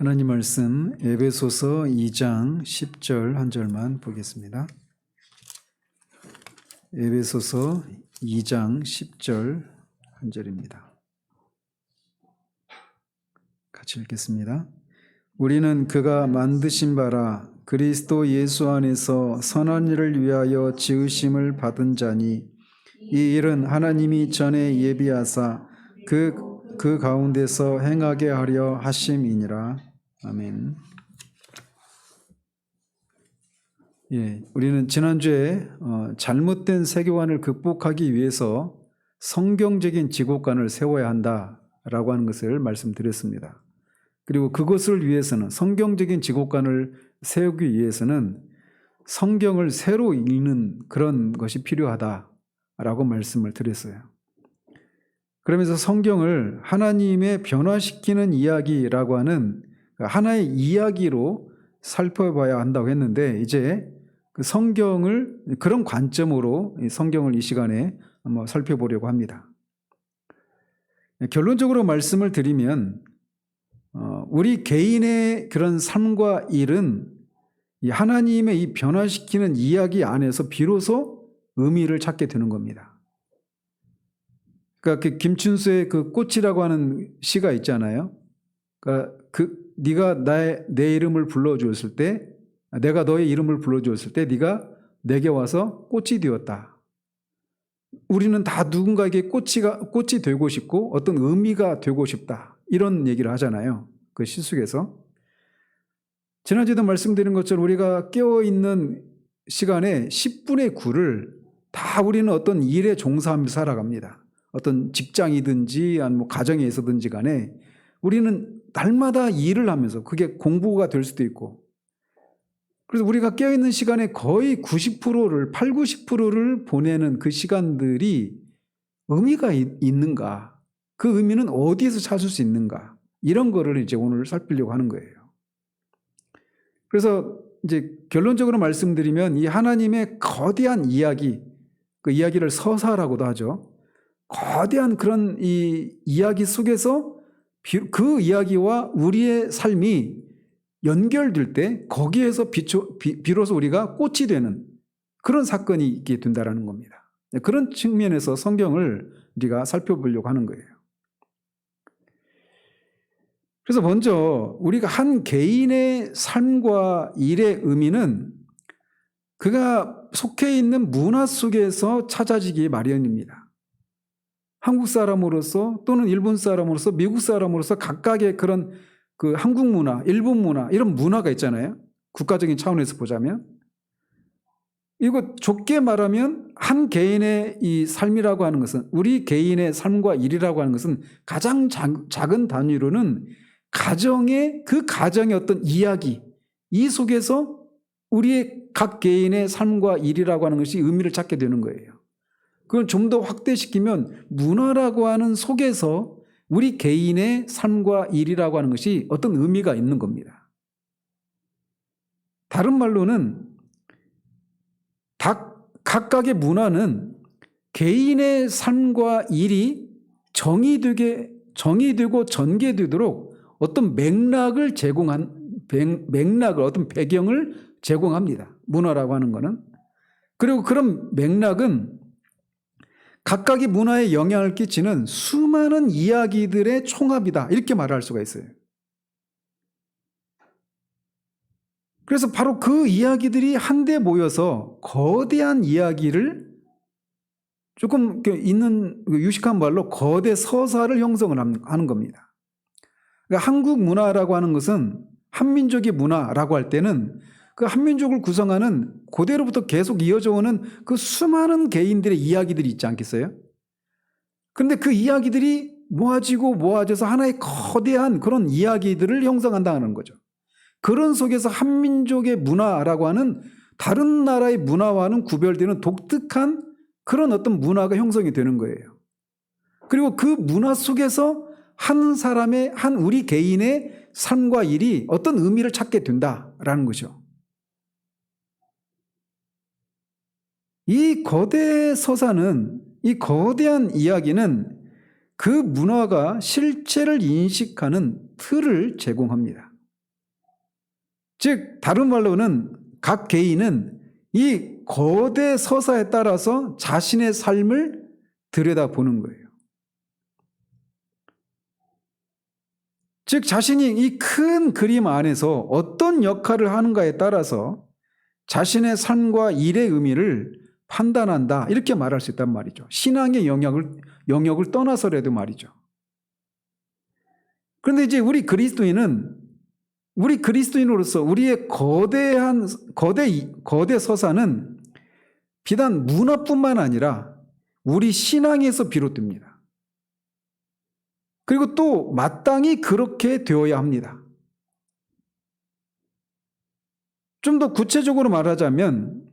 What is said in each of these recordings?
하나님 말씀 에베소서 2장 10절 한 절만 보겠습니다. 에베소서 2장 10절 한 절입니다. 같이 읽겠습니다. 우리는 그가 만드신 바라 그리스도 예수 안에서 선한 일을 위하여 지으심을 받은 자니 이 일은 하나님이 전에 예비하사 그 가운데서 행하게 하려 하심이니라. 아멘. 우리는 지난주에 잘못된 세계관을 극복하기 위해서 성경적인 지곡관을 세워야 한다라고 하는 것을 말씀드렸습니다. 그리고 그것을 위해서는 성경적인 지곡관을 세우기 위해서는 성경을 새로 읽는 그런 것이 필요하다라고 말씀을 드렸어요. 그러면서 성경을 하나님의 변화시키는 이야기라고 하는 하나의 이야기로 살펴봐야 한다고 했는데 이제 그 성경을 그런 관점으로 성경을 이 시간에 한번 살펴보려고 합니다. 결론적으로 말씀을 드리면 우리 개인의 그런 삶과 일은 이 하나님의 이 변화시키는 이야기 안에서 비로소 의미를 찾게 되는 겁니다. 그러니까 그 김춘수의 그 꽃이라고 하는 시가 있잖아요. 그러니까 네가 내 이름을 불러주었을 때, 내가 너의 이름을 불러주었을 때 네가 내게 와서 꽃이 되었다. 우리는 다 누군가에게 꽃이 되고 싶고 어떤 의미가 되고 싶다. 이런 얘기를 하잖아요. 그 시 속에서. 지난주에도 말씀드린 것처럼 우리가 깨어있는 시간에 10분의 9를 다 우리는 어떤 일에 종사하면서 살아갑니다. 어떤 직장이든지 아니면 가정에 있어든지 간에 우리는 날마다 일을 하면서 그게 공부가 될 수도 있고, 그래서 우리가 깨어있는 시간에 거의 90%를 90%를 보내는 그 시간들이 의미가 있는가, 그 의미는 어디에서 찾을 수 있는가, 이런 거를 이제 오늘 살피려고 하는 거예요. 그래서 이제 결론적으로 말씀드리면 이 하나님의 거대한 이야기, 그 이야기를 서사라고도 하죠. 거대한 그런 이 이야기 속에서 그 이야기와 우리의 삶이 연결될 때 거기에서 비로소 우리가 꽃이 되는 그런 사건이 있게 된다는 겁니다. 그런 측면에서 성경을 우리가 살펴보려고 하는 거예요. 그래서 먼저 우리가 한 개인의 삶과 일의 의미는 그가 속해 있는 문화 속에서 찾아지기 마련입니다. 한국 사람으로서 또는 일본 사람으로서 미국 사람으로서 각각의 그런 그 한국 문화, 일본 문화 이런 문화가 있잖아요. 국가적인 차원에서 보자면 이거 좋게 말하면 한 개인의 이 삶이라고 하는 것은, 우리 개인의 삶과 일이라고 하는 것은 가장 작은 단위로는 그 가정의 어떤 이야기, 이 속에서 우리의 각 개인의 삶과 일이라고 하는 것이 의미를 찾게 되는 거예요. 그건 좀 더 확대시키면 문화라고 하는 속에서 우리 개인의 삶과 일이라고 하는 것이 어떤 의미가 있는 겁니다. 다른 말로는 각각의 문화는 개인의 삶과 일이 정의되고 전개되도록 어떤 어떤 배경을 제공합니다. 문화라고 하는 거는. 그리고 그런 맥락은 각각의 문화에 영향을 끼치는 수많은 이야기들의 총합이다, 이렇게 말할 수가 있어요. 그래서 바로 그 이야기들이 한데 모여서 거대한 이야기를, 조금 있는 유식한 말로 거대 서사를 형성을 하는 겁니다. 그러니까 한국 문화라고 하는 것은 한민족의 문화라고 할 때는 그 한민족을 구성하는 고대로부터 계속 이어져 오는 그 수많은 개인들의 이야기들이 있지 않겠어요? 그런데 그 이야기들이 모아져서 하나의 거대한 그런 이야기들을 형성한다는 거죠. 그런 속에서 한민족의 문화라고 하는 다른 나라의 문화와는 구별되는 독특한 그런 어떤 문화가 형성이 되는 거예요. 그리고 그 문화 속에서 우리 개인의 삶과 일이 어떤 의미를 찾게 된다라는 거죠. 이 거대 서사는, 이 거대한 이야기는 그 문화가 실체를 인식하는 틀을 제공합니다. 즉 다른 말로는 각 개인은 이 거대 서사에 따라서 자신의 삶을 들여다보는 거예요. 즉 자신이 이 큰 그림 안에서 어떤 역할을 하는가에 따라서 자신의 삶과 일의 의미를 판단한다, 이렇게 말할 수 있단 말이죠. 신앙의 영역을 떠나서라도 말이죠. 그런데 이제 우리 그리스도인으로서 우리의 거대 서사는 비단 문화뿐만 아니라 우리 신앙에서 비롯됩니다. 그리고 또 마땅히 그렇게 되어야 합니다. 좀 더 구체적으로 말하자면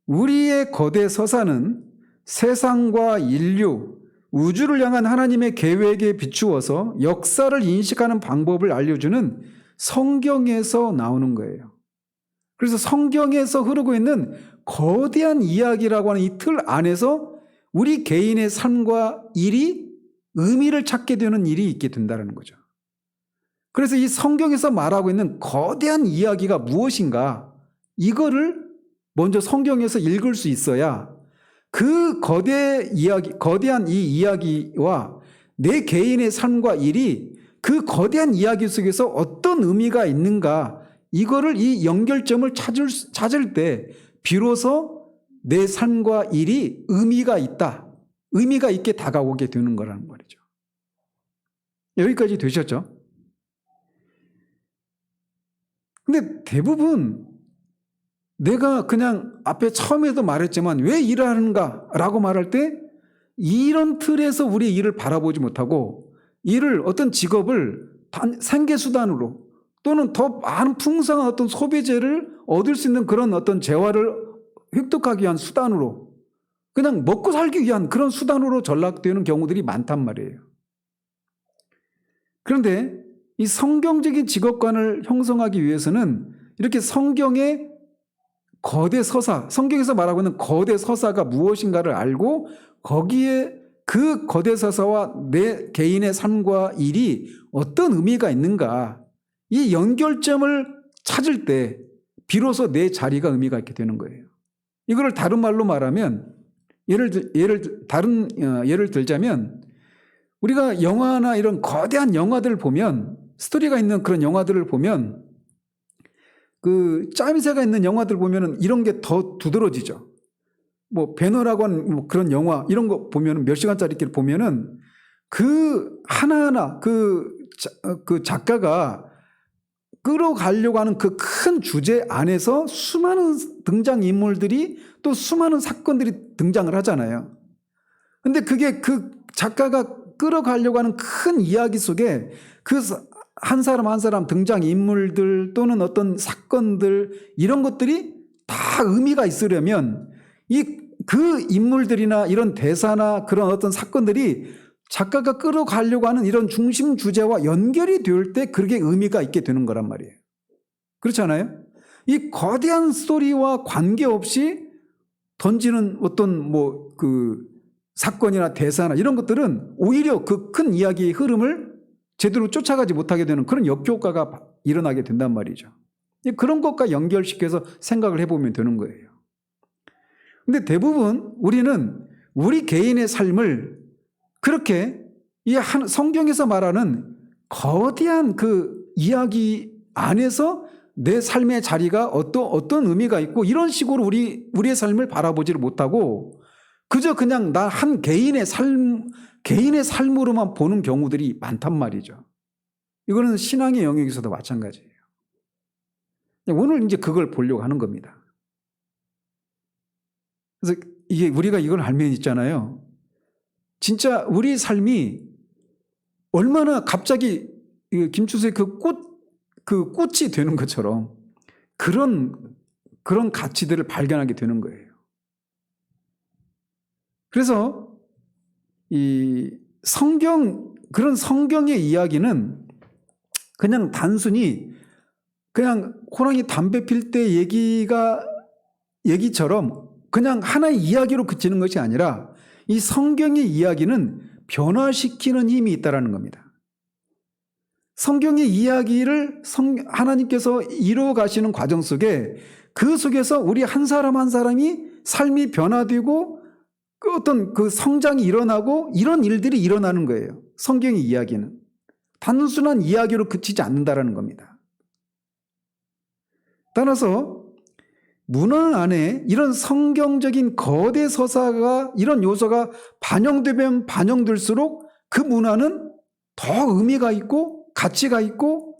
우리의 거대 서사는 세상과 인류, 우주를 향한 하나님의 계획에 비추어서 역사를 인식하는 방법을 알려주는 성경에서 나오는 거예요. 그래서 성경에서 흐르고 있는 거대한 이야기라고 하는 이 틀 안에서 우리 개인의 삶과 일이 의미를 찾게 되는 일이 있게 된다는 거죠. 그래서 이 성경에서 말하고 있는 거대한 이야기가 무엇인가, 이거를 먼저 성경에서 읽을 수 있어야 그 거대한 이 이야기와 내 개인의 삶과 일이 그 거대한 이야기 속에서 어떤 의미가 있는가, 이거를 이 연결점을 찾을 때 비로소 내 삶과 일이 의미가 있게 다가오게 되는 거라는 말이죠. 여기까지 되셨죠? 근데 대부분 내가 그냥 앞에 처음에도 말했지만 왜 일을 하는가라고 말할 때 이런 틀에서 우리의 일을 바라보지 못하고 어떤 직업을 생계수단으로 또는 더 많은 풍성한 어떤 소비재를 얻을 수 있는 그런 어떤 재화를 획득하기 위한 수단으로, 그냥 먹고 살기 위한 그런 수단으로 전락되는 경우들이 많단 말이에요. 그런데 이 성경적인 직업관을 형성하기 위해서는 이렇게 성경의 거대 서사, 성경에서 말하고 있는 거대 서사가 무엇인가를 알고 거기에 그 거대 서사와 내 개인의 삶과 일이 어떤 의미가 있는가, 이 연결점을 찾을 때 비로소 내 자리가 의미가 있게 되는 거예요. 이거를 다른 말로 말하면 예를 들자면 우리가 영화나 이런 거대한 영화들을 보면, 스토리가 있는 그런 영화들을 보면, 그 짜임새가 있는 영화들 보면은 이런 게 더 두드러지죠. 뭐 배너라고 하는 뭐 그런 영화 이런 거 보면은 몇 시간짜리를 보면은 그 하나하나 그 작가가 끌어가려고 하는 그 큰 주제 안에서 수많은 등장 인물들이 또 수많은 사건들이 등장을 하잖아요. 근데 그게 그 작가가 끌어가려고 하는 큰 이야기 속에 그 한 사람 한 사람 등장 인물들 또는 어떤 사건들, 이런 것들이 다 의미가 있으려면 그 인물들이나 이런 대사나 그런 어떤 사건들이 작가가 끌어가려고 하는 이런 중심 주제와 연결이 될 때 그게 의미가 있게 되는 거란 말이에요. 그렇잖아요? 이 거대한 스토리와 관계없이 던지는 어떤 그 사건이나 대사나 이런 것들은 오히려 그 큰 이야기의 흐름을 제대로 쫓아가지 못하게 되는 그런 역효과가 일어나게 된단 말이죠. 그런 것과 연결시켜서 생각을 해보면 되는 거예요. 근데 대부분 우리는 우리 개인의 삶을 그렇게 이 성경에서 말하는 거대한 그 이야기 안에서 내 삶의 자리가 어떤 의미가 있고 이런 식으로 우리의 삶을 바라보지를 못하고 그저 그냥 나 한 개인의 삶으로만 보는 경우들이 많단 말이죠. 이거는 신앙의 영역에서도 마찬가지예요. 오늘 이제 그걸 보려고 하는 겁니다. 그래서 우리가 이걸 알면 있잖아요. 진짜 우리 삶이 얼마나 갑자기 김추수의 그 꽃이 되는 것처럼 그런 가치들을 발견하게 되는 거예요. 그래서 그런 성경의 이야기는 그냥 단순히 그냥 호랑이 담배 필 때 얘기처럼 그냥 하나의 이야기로 그치는 것이 아니라 이 성경의 이야기는 변화시키는 힘이 있다는 겁니다. 성경의 이야기를 하나님께서 이루어 가시는 과정 속에 그 속에서 우리 한 사람 한 사람이 삶이 변화되고 그 어떤 그 성장이 일어나고 이런 일들이 일어나는 거예요. 성경의 이야기는. 단순한 이야기로 그치지 않는다라는 겁니다. 따라서 문화 안에 이런 성경적인 거대 서사가 이런 요소가 반영되면 반영될수록 그 문화는 더 의미가 있고 가치가 있고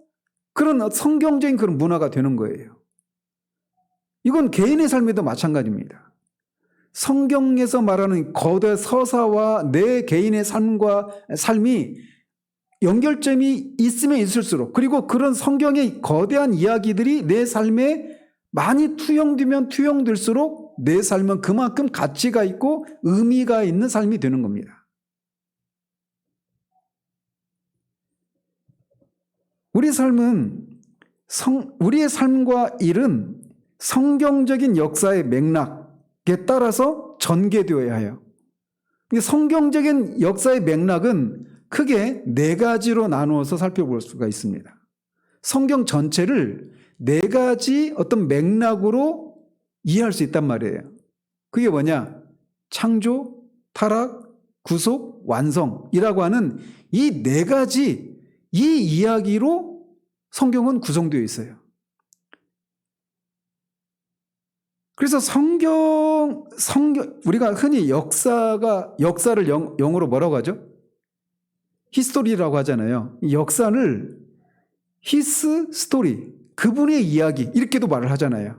그런 성경적인 그런 문화가 되는 거예요. 이건 개인의 삶에도 마찬가지입니다. 성경에서 말하는 거대 서사와 내 개인의 삶이 연결점이 있으면 있을수록 그리고 그런 성경의 거대한 이야기들이 내 삶에 많이 투영되면 투영될수록 내 삶은 그만큼 가치가 있고 의미가 있는 삶이 되는 겁니다. 우리의 삶과 일은 성경적인 역사의 맥락에 따라서 전개되어야 해요. 성경적인 역사의 맥락은 크게 네 가지로 나누어서 살펴볼 수가 있습니다. 성경 전체를 네 가지 어떤 맥락으로 이해할 수 있단 말이에요. 그게 뭐냐? 창조, 타락, 구속, 완성이라고 하는 이 네 가지 이 이야기로 성경은 구성되어 있어요. 그래서 우리가 흔히 역사를 영어로 뭐라고 하죠? 히스토리라고 하잖아요. 이 역사를 히스 스토리, 그분의 이야기 이렇게도 말을 하잖아요.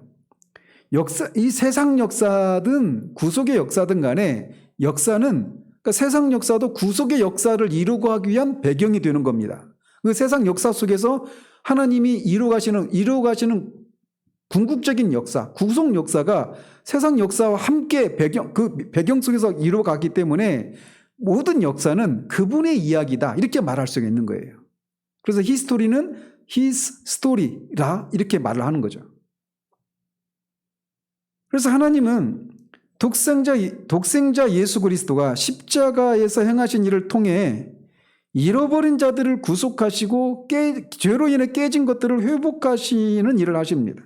이 세상 역사든 구속의 역사든 간에 역사는 그러니까 세상 역사도 구속의 역사를 이루고 하기 위한 배경이 되는 겁니다. 그 세상 역사 속에서 하나님이 이루어 가시는 궁극적인 역사, 구속 역사가 세상 역사와 함께 그 배경 속에서 이루어가기 때문에 모든 역사는 그분의 이야기다 이렇게 말할 수가 있는 거예요. 그래서 히스토리는 His story라 이렇게 말을 하는 거죠. 그래서 하나님은 독생자 예수 그리스도가 십자가에서 행하신 일을 통해 잃어버린 자들을 구속하시고 죄로 인해 깨진 것들을 회복하시는 일을 하십니다.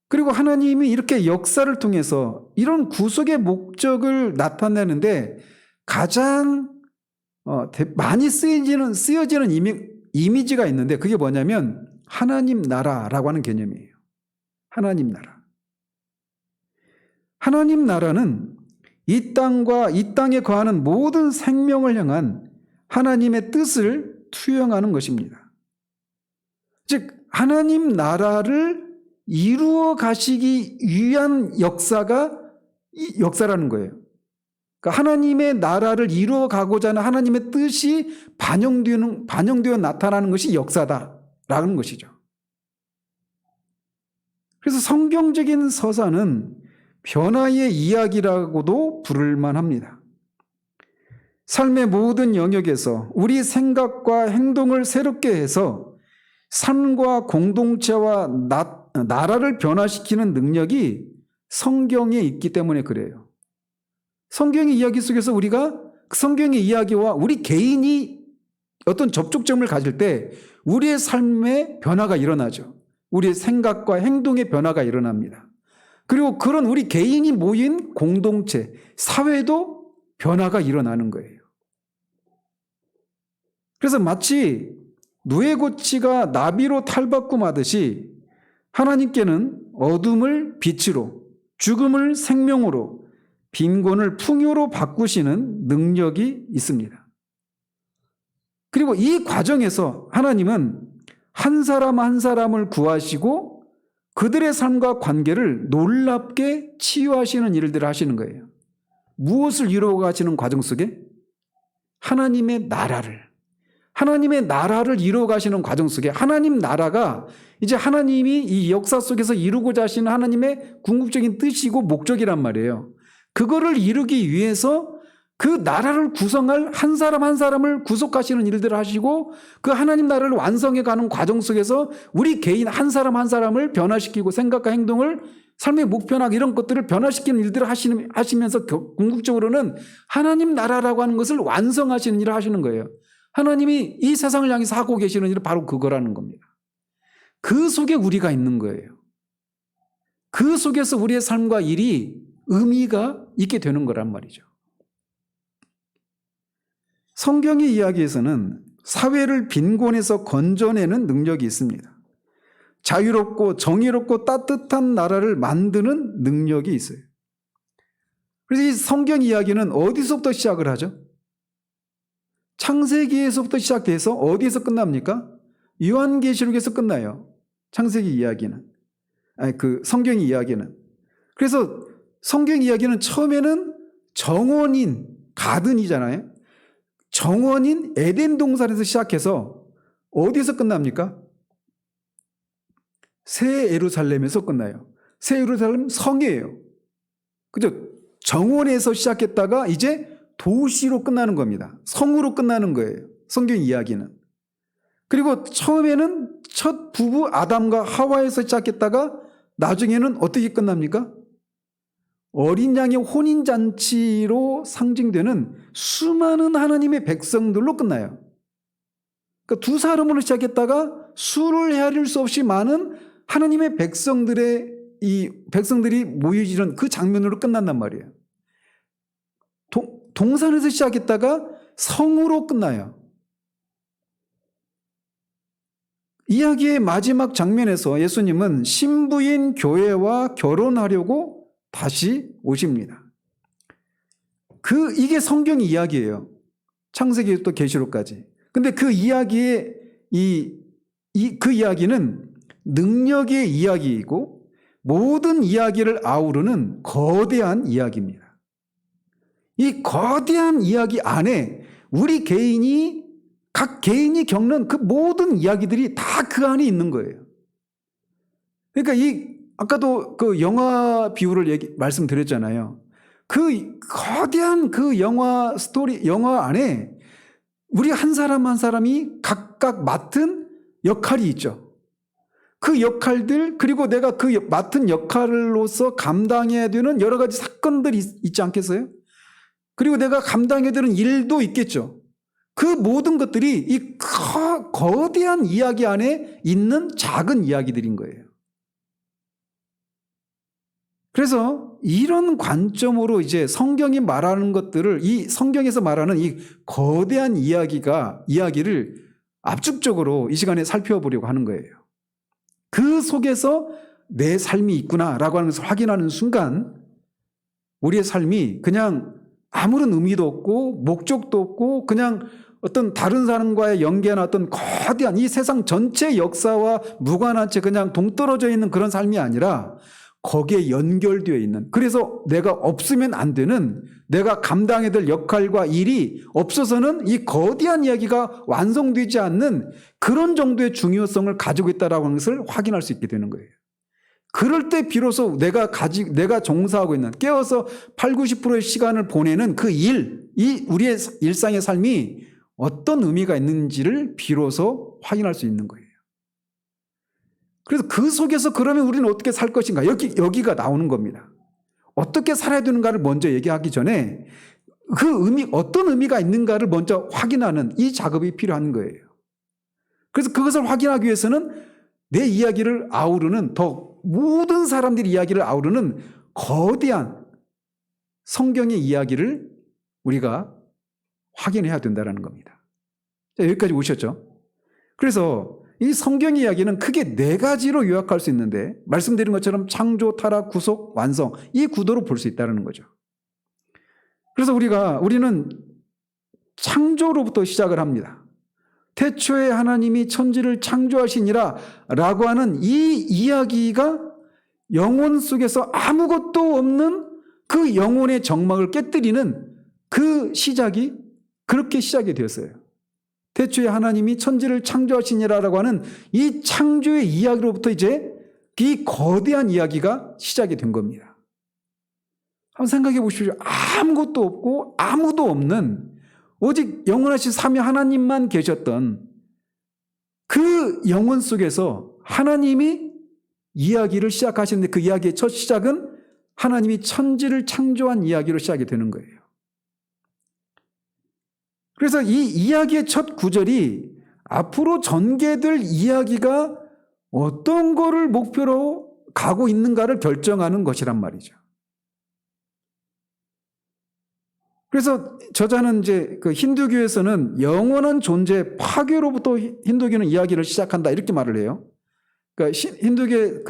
그리고 하나님이 이렇게 역사를 통해서 이런 구속의 목적을 나타내는데 가장 많이 쓰여지는 이미지가 있는데 그게 뭐냐면 하나님 나라라고 하는 개념이에요. 하나님 나라. 하나님 나라는 이 땅과 이 땅에 거하는 모든 생명을 향한 하나님의 뜻을 투영하는 것입니다. 즉 하나님 나라를 이루어 가시기 위한 역사가 이 역사라는 거예요. 그러니까 하나님의 나라를 이루어 가고자 하는 하나님의 뜻이 반영되어 나타나는 것이 역사다라는 것이죠. 그래서 성경적인 서사는 변화의 이야기라고도 부를 만합니다. 삶의 모든 영역에서 우리 생각과 행동을 새롭게 해서 삶과 공동체와 나라를 변화시키는 능력이 성경에 있기 때문에 그래요. 성경의 이야기 속에서 우리가 성경의 이야기와 우리 개인이 어떤 접촉점을 가질 때 우리의 삶에 변화가 일어나죠. 우리의 생각과 행동의 변화가 일어납니다. 그리고 그런 우리 개인이 모인 공동체, 사회도 변화가 일어나는 거예요. 그래서 마치 누에고치가 나비로 탈바꿈하듯이 하나님께는 어둠을 빛으로, 죽음을 생명으로, 빈곤을 풍요로 바꾸시는 능력이 있습니다. 그리고 이 과정에서 하나님은 한 사람 한 사람을 구하시고 그들의 삶과 관계를 놀랍게 치유하시는 일들을 하시는 거예요. 무엇을 이루어 가시는 과정 속에? 하나님의 나라를 이루어 가시는 과정 속에 하나님 나라가 이제 하나님이 이 역사 속에서 이루고자 하시는 하나님의 궁극적인 뜻이고 목적이란 말이에요. 그거를 이루기 위해서 그 나라를 구성할 한 사람 한 사람을 구속하시는 일들을 하시고 그 하나님 나라를 완성해가는 과정 속에서 우리 개인 한 사람 한 사람을 변화시키고 생각과 행동을 삶의 목표나 이런 것들을 변화시키는 일들을 하시면서 궁극적으로는 하나님 나라라고 하는 것을 완성하시는 일을 하시는 거예요. 하나님이 이 세상을 향해서 하고 계시는 일은 바로 그거라는 겁니다. 그 속에 우리가 있는 거예요. 그 속에서 우리의 삶과 일이 의미가 있게 되는 거란 말이죠. 성경의 이야기에서는 사회를 빈곤에서 건져내는 능력이 있습니다. 자유롭고 정의롭고 따뜻한 나라를 만드는 능력이 있어요. 그래서 이 성경 이야기는 어디서부터 시작을 하죠? 창세기에서부터 시작돼서 어디에서 끝납니까? 요한계시록에서 끝나요. 창세기 이야기는. 그 성경 이야기는. 그래서 성경 이야기는 처음에는 정원인 가든이잖아요. 정원인 에덴 동산에서 시작해서 어디에서 끝납니까? 새 예루살렘에서 끝나요. 새 예루살렘 성이에요. 그죠? 정원에서 시작했다가 이제 도시로 끝나는 겁니다. 성으로 끝나는 거예요. 성경 이야기는. 그리고 처음에는 첫 부부 아담과 하와에서 시작했다가 나중에는 어떻게 끝납니까? 어린 양의 혼인잔치로 상징되는 수많은 하나님의 백성들로 끝나요. 그러니까 두 사람으로 시작했다가 수를 헤아릴 수 없이 많은 하나님의 백성들이 모여지는 그 장면으로 끝난단 말이에요. 동산에서 시작했다가 성으로 끝나요. 이야기의 마지막 장면에서 예수님은 신부인 교회와 결혼하려고 다시 오십니다. 이게 성경 이야기예요. 창세기부터 계시록까지. 근데 그 이야기의 그 이야기는 능력의 이야기이고 모든 이야기를 아우르는 거대한 이야기입니다. 이 거대한 이야기 안에 각 개인이 겪는 그 모든 이야기들이 다 그 안에 있는 거예요. 그러니까 아까도 그 영화 비유를 말씀드렸잖아요. 그 거대한 그 영화 안에 우리 한 사람 한 사람이 각각 맡은 역할이 있죠. 그 역할들, 그리고 내가 그 맡은 역할로서 감당해야 되는 여러 가지 사건들이 있지 않겠어요? 그리고 내가 감당해야 되는 일도 있겠죠. 그 모든 것들이 이 거대한 이야기 안에 있는 작은 이야기들인 거예요. 그래서 이런 관점으로 이제 성경이 말하는 것들을, 이 성경에서 말하는 이 거대한 이야기를 압축적으로 이 시간에 살펴보려고 하는 거예요. 그 속에서 내 삶이 있구나라고 하는 것을 확인하는 순간 우리의 삶이 그냥 아무런 의미도 없고 목적도 없고 그냥 어떤 다른 사람과의 연계나 어떤 거대한 이 세상 전체 역사와 무관한 채 그냥 동떨어져 있는 그런 삶이 아니라 거기에 연결되어 있는, 그래서 내가 없으면 안 되는, 내가 감당해야 될 역할과 일이 없어서는 이 거대한 이야기가 완성되지 않는 그런 정도의 중요성을 가지고 있다라고 하는 것을 확인할 수 있게 되는 거예요. 그럴 때 비로소 내가 종사하고 있는, 깨어서 80~90%의 시간을 보내는 그 우리의 일상의 삶이 어떤 의미가 있는지를 비로소 확인할 수 있는 거예요. 그래서 그 속에서 그러면 우리는 어떻게 살 것인가? 여기가 나오는 겁니다. 어떻게 살아야 되는가를 먼저 얘기하기 전에 어떤 의미가 있는가를 먼저 확인하는 이 작업이 필요한 거예요. 그래서 그것을 확인하기 위해서는 내 이야기를 아우르는, 모든 사람들의 이야기를 아우르는 거대한 성경의 이야기를 우리가 확인해야 된다는 겁니다. 자, 여기까지 오셨죠? 그래서 이 성경 이야기는 크게 4가지로 요약할 수 있는데, 말씀드린 것처럼 창조, 타락, 구속, 완성, 이 구도로 볼 수 있다는 거죠. 그래서 우리는 창조로부터 시작을 합니다. 태초에 하나님이 천지를 창조하시니라 라고 하는 이 이야기가 영혼 속에서 아무것도 없는 그 영혼의 정막을 깨뜨리는 그 시작이 그렇게 시작이 되었어요. 태초에 하나님이 천지를 창조하시니라라고 하는 이 창조의 이야기로부터 이제 이 거대한 이야기가 시작이 된 겁니다. 한번 생각해 보십시오. 아무것도 없고 아무도 없는 오직 영원하신 삼위 하나님만 계셨던 그 영혼 속에서 하나님이 이야기를 시작하시는데, 그 이야기의 첫 시작은 하나님이 천지를 창조한 이야기로 시작이 되는 거예요. 그래서 이 이야기의 첫 구절이 앞으로 전개될 이야기가 어떤 거를 목표로 가고 있는가를 결정하는 것이란 말이죠. 그래서 저자는 이제 그 힌두교에서는 영원한 존재 파괴로부터 힌두교는 이야기를 시작한다 이렇게 말을 해요. 그러니까 힌두교의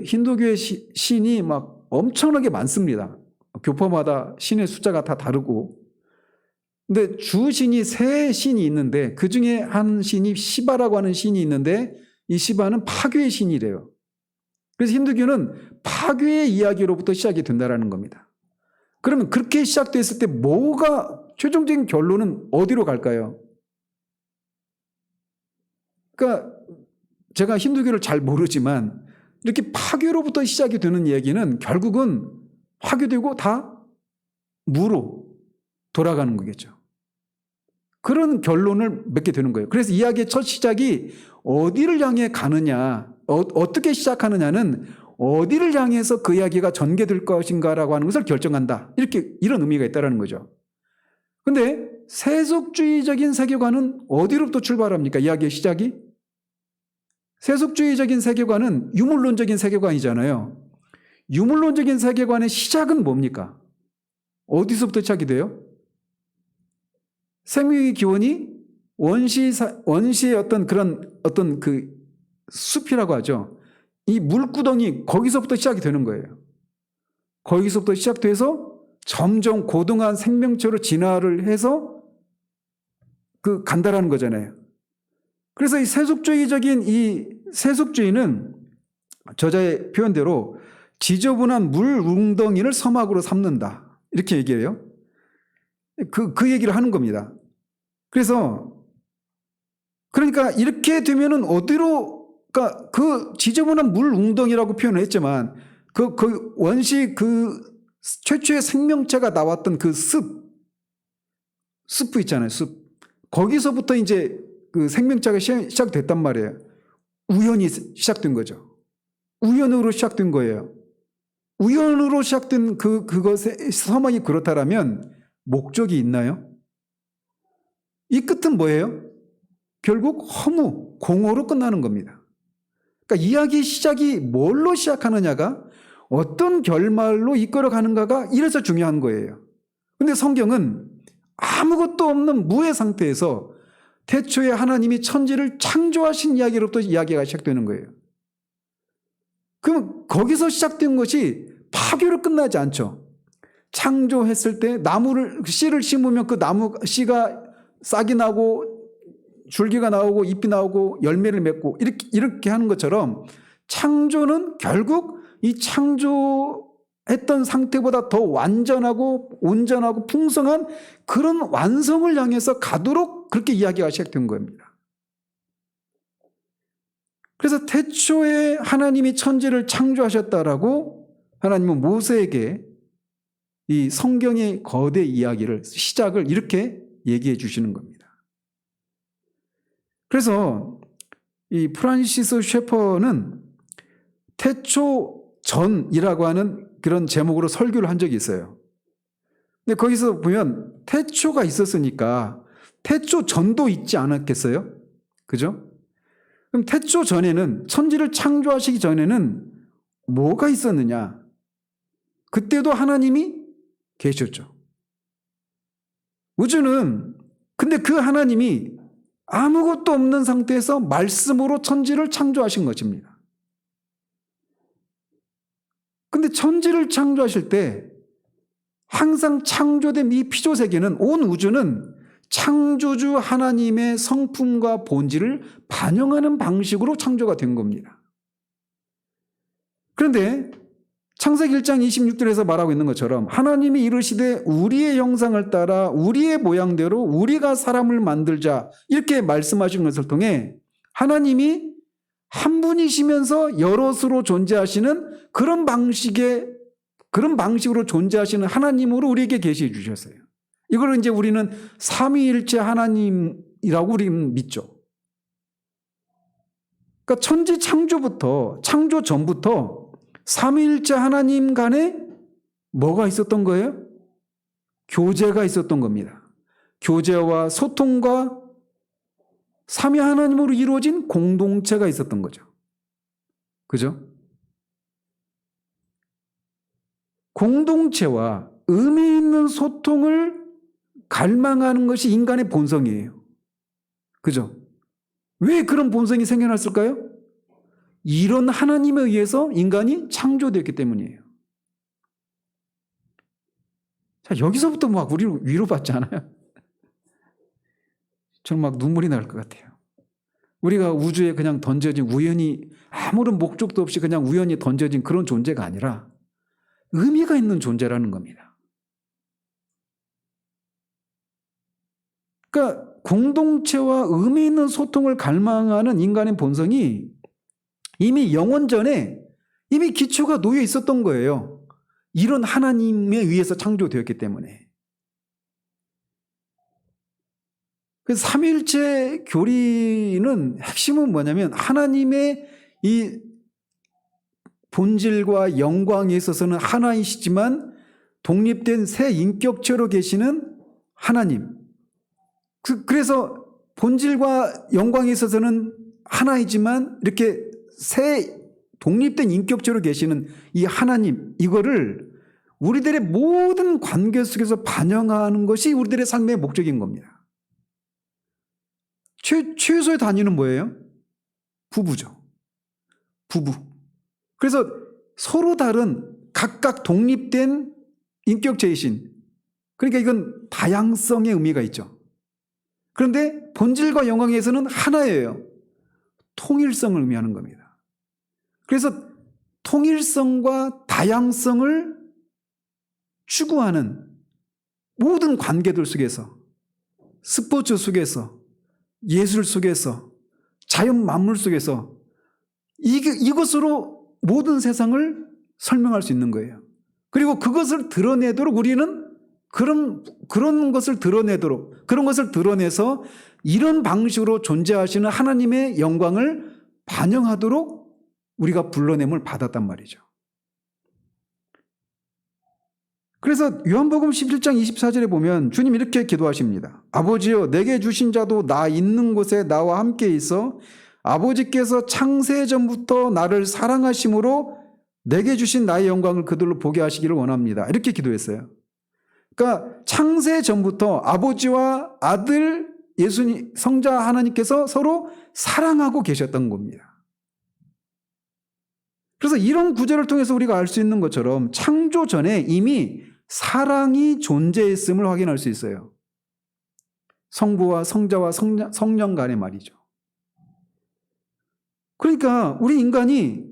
힌두교의 신이 막 엄청나게 많습니다. 교파마다 신의 숫자가 다 다르고. 근데 주신이 세 신이 있는데 그 중에 한 신이 시바라고 하는 신이 있는데 이 시바는 파괴의 신이래요. 그래서 힌두교는 파괴의 이야기로부터 시작이 된다라는 겁니다. 그러면 그렇게 시작됐을 때 뭐가 최종적인 결론은 어디로 갈까요? 그러니까 제가 힌두교를 잘 모르지만 이렇게 파괴로부터 시작이 되는 이야기는 결국은 파괴되고 다 무로 돌아가는 거겠죠. 그런 결론을 맺게 되는 거예요. 그래서 이야기의 첫 시작이 어디를 향해 가느냐, 어떻게 시작하느냐는 어디를 향해서 그 이야기가 전개될 것인가라고 하는 것을 결정한다. 이런 의미가 있다는 거죠. 근데 세속주의적인 세계관은 어디로부터 출발합니까? 이야기의 시작이? 세속주의적인 세계관은 유물론적인 세계관이잖아요. 유물론적인 세계관의 시작은 뭡니까? 어디서부터 시작이 돼요? 생명의 기원이 원시의 어떤 그 숲이라고 하죠. 이 물구덩이 거기서부터 시작이 되는 거예요. 거기서부터 시작돼서 점점 고등한 생명체로 진화를 해서 간다라는 거잖아요. 그래서 이 세속주의는 저자의 표현대로 지저분한 물 웅덩이를 서막으로 삼는다. 이렇게 얘기해요. 그 얘기를 하는 겁니다. 그러니까 이렇게 되면은 그러니까 그 지저분한 물 웅덩이라고 표현을 했지만 그 원시 최초의 생명체가 나왔던 그 숲 있잖아요. 숲. 거기서부터 이제 그 생명체가 시작됐단 말이에요. 우연히 시작된 거죠. 우연으로 시작된 거예요. 우연으로 시작된 그것의 서막이 그렇다라면 목적이 있나요? 이 끝은 뭐예요? 결국 허무, 공허로 끝나는 겁니다. 그러니까 이야기의 시작이 뭘로 시작하느냐가 어떤 결말로 이끌어 가는가가 이래서 중요한 거예요. 근데 성경은 아무것도 없는 무의 상태에서 태초에 하나님이 천지를 창조하신 이야기로부터 이야기가 시작되는 거예요. 그럼 거기서 시작된 것이 파괴로 끝나지 않죠. 창조했을 때 씨를 심으면 그 나무 씨가 싹이 나고 줄기가 나오고 잎이 나오고 열매를 맺고 이렇게 하는 것처럼 창조는 결국 이 창조했던 상태보다 더 완전하고 온전하고 풍성한 그런 완성을 향해서 가도록 그렇게 이야기가 시작된 겁니다. 그래서 태초에 하나님이 천지를 창조하셨다라고 하나님은 모세에게 이 성경의 거대 이야기를 시작을 이렇게 얘기해 주시는 겁니다. 그래서 이 프란시스 셰퍼는 태초 전이라고 하는 그런 제목으로 설교를 한 적이 있어요. 근데 거기서 보면 태초가 있었으니까 태초 전도 있지 않았겠어요? 그죠? 그럼 태초 전에는 천지를 창조하시기 전에는 뭐가 있었느냐? 그때도 하나님이 계셨죠. 우주는 근데 그 하나님이 아무것도 없는 상태에서 말씀으로 천지를 창조하신 것입니다. 근데 천지를 창조하실 때 항상 창조된 이 피조세계는 온 우주는 창조주 하나님의 성품과 본질을 반영하는 방식으로 창조가 된 겁니다. 그런데 창세기 1장 26절에서 말하고 있는 것처럼 하나님이 이르시되 우리의 형상을 따라 우리의 모양대로 우리가 사람을 만들자 이렇게 말씀하신 것을 통해 하나님이 한 분이시면서 여럿으로 존재하시는 그런 방식으로 존재하시는 하나님으로 우리에게 계시해 주셨어요. 이걸 이제 우리는 삼위일체 하나님이라고 우리는 믿죠. 그러니까 천지 창조 전부터 삼위일체 하나님 간에 뭐가 있었던 거예요? 교제가 있었던 겁니다. 교제와 소통과 삼위 하나님으로 이루어진 공동체가 있었던 거죠. 그죠? 공동체와 의미 있는 소통을 갈망하는 것이 인간의 본성이에요. 그죠? 왜 그런 본성이 생겨났을까요? 이런 하나님에 의해서 인간이 창조되었기 때문이에요. 자, 여기서부터 막 우리를 위로받지 않아요? 저는 막 눈물이 날 것 같아요. 우리가 우주에 그냥 던져진 우연히 아무런 목적도 없이 그냥 우연히 던져진 그런 존재가 아니라 의미가 있는 존재라는 겁니다. 그러니까 공동체와 의미 있는 소통을 갈망하는 인간의 본성이 이미 영원 전에 이미 기초가 놓여 있었던 거예요. 이런 하나님에 의해서 창조되었기 때문에. 그래서 삼위일체 교리는 핵심은 뭐냐면 하나님의 이 본질과 영광에 있어서는 하나이시지만 독립된 새 인격체로 계시는 하나님. 그래서 본질과 영광에 있어서는 하나이지만 이렇게 새 독립된 인격체로 계시는 이 하나님, 이거를 우리들의 모든 관계 속에서 반영하는 것이 우리들의 삶의 목적인 겁니다. 최소의 단위는 뭐예요? 부부죠. 부부. 그래서 서로 다른 각각 독립된 인격체이신, 그러니까 이건 다양성의 의미가 있죠. 그런데 본질과 영광에서는 하나예요. 통일성을 의미하는 겁니다. 그래서 통일성과 다양성을 추구하는 모든 관계들 속에서, 스포츠 속에서, 예술 속에서, 자연 만물 속에서 이것으로 모든 세상을 설명할 수 있는 거예요. 그리고 그것을 드러내도록 우리는 그런 것을 드러내도록, 그런 것을 드러내서 이런 방식으로 존재하시는 하나님의 영광을 반영하도록 우리가 불러냄을 받았단 말이죠. 그래서 요한복음 11장 24절에 보면 주님 이렇게 기도하십니다. 아버지여, 내게 주신 자도 나 있는 곳에 나와 함께 있어 아버지께서 창세전부터 나를 사랑하심으로 내게 주신 나의 영광을 그들로 보게 하시기를 원합니다. 이렇게 기도했어요. 그러니까 창세전부터 아버지와 아들 예수님, 성자 하나님께서 서로 사랑하고 계셨던 겁니다. 그래서 이런 구절을 통해서 우리가 알 수 있는 것처럼 창조 전에 이미 사랑이 존재했음을 확인할 수 있어요. 성부와 성자와 성령 간의 말이죠. 그러니까 우리 인간이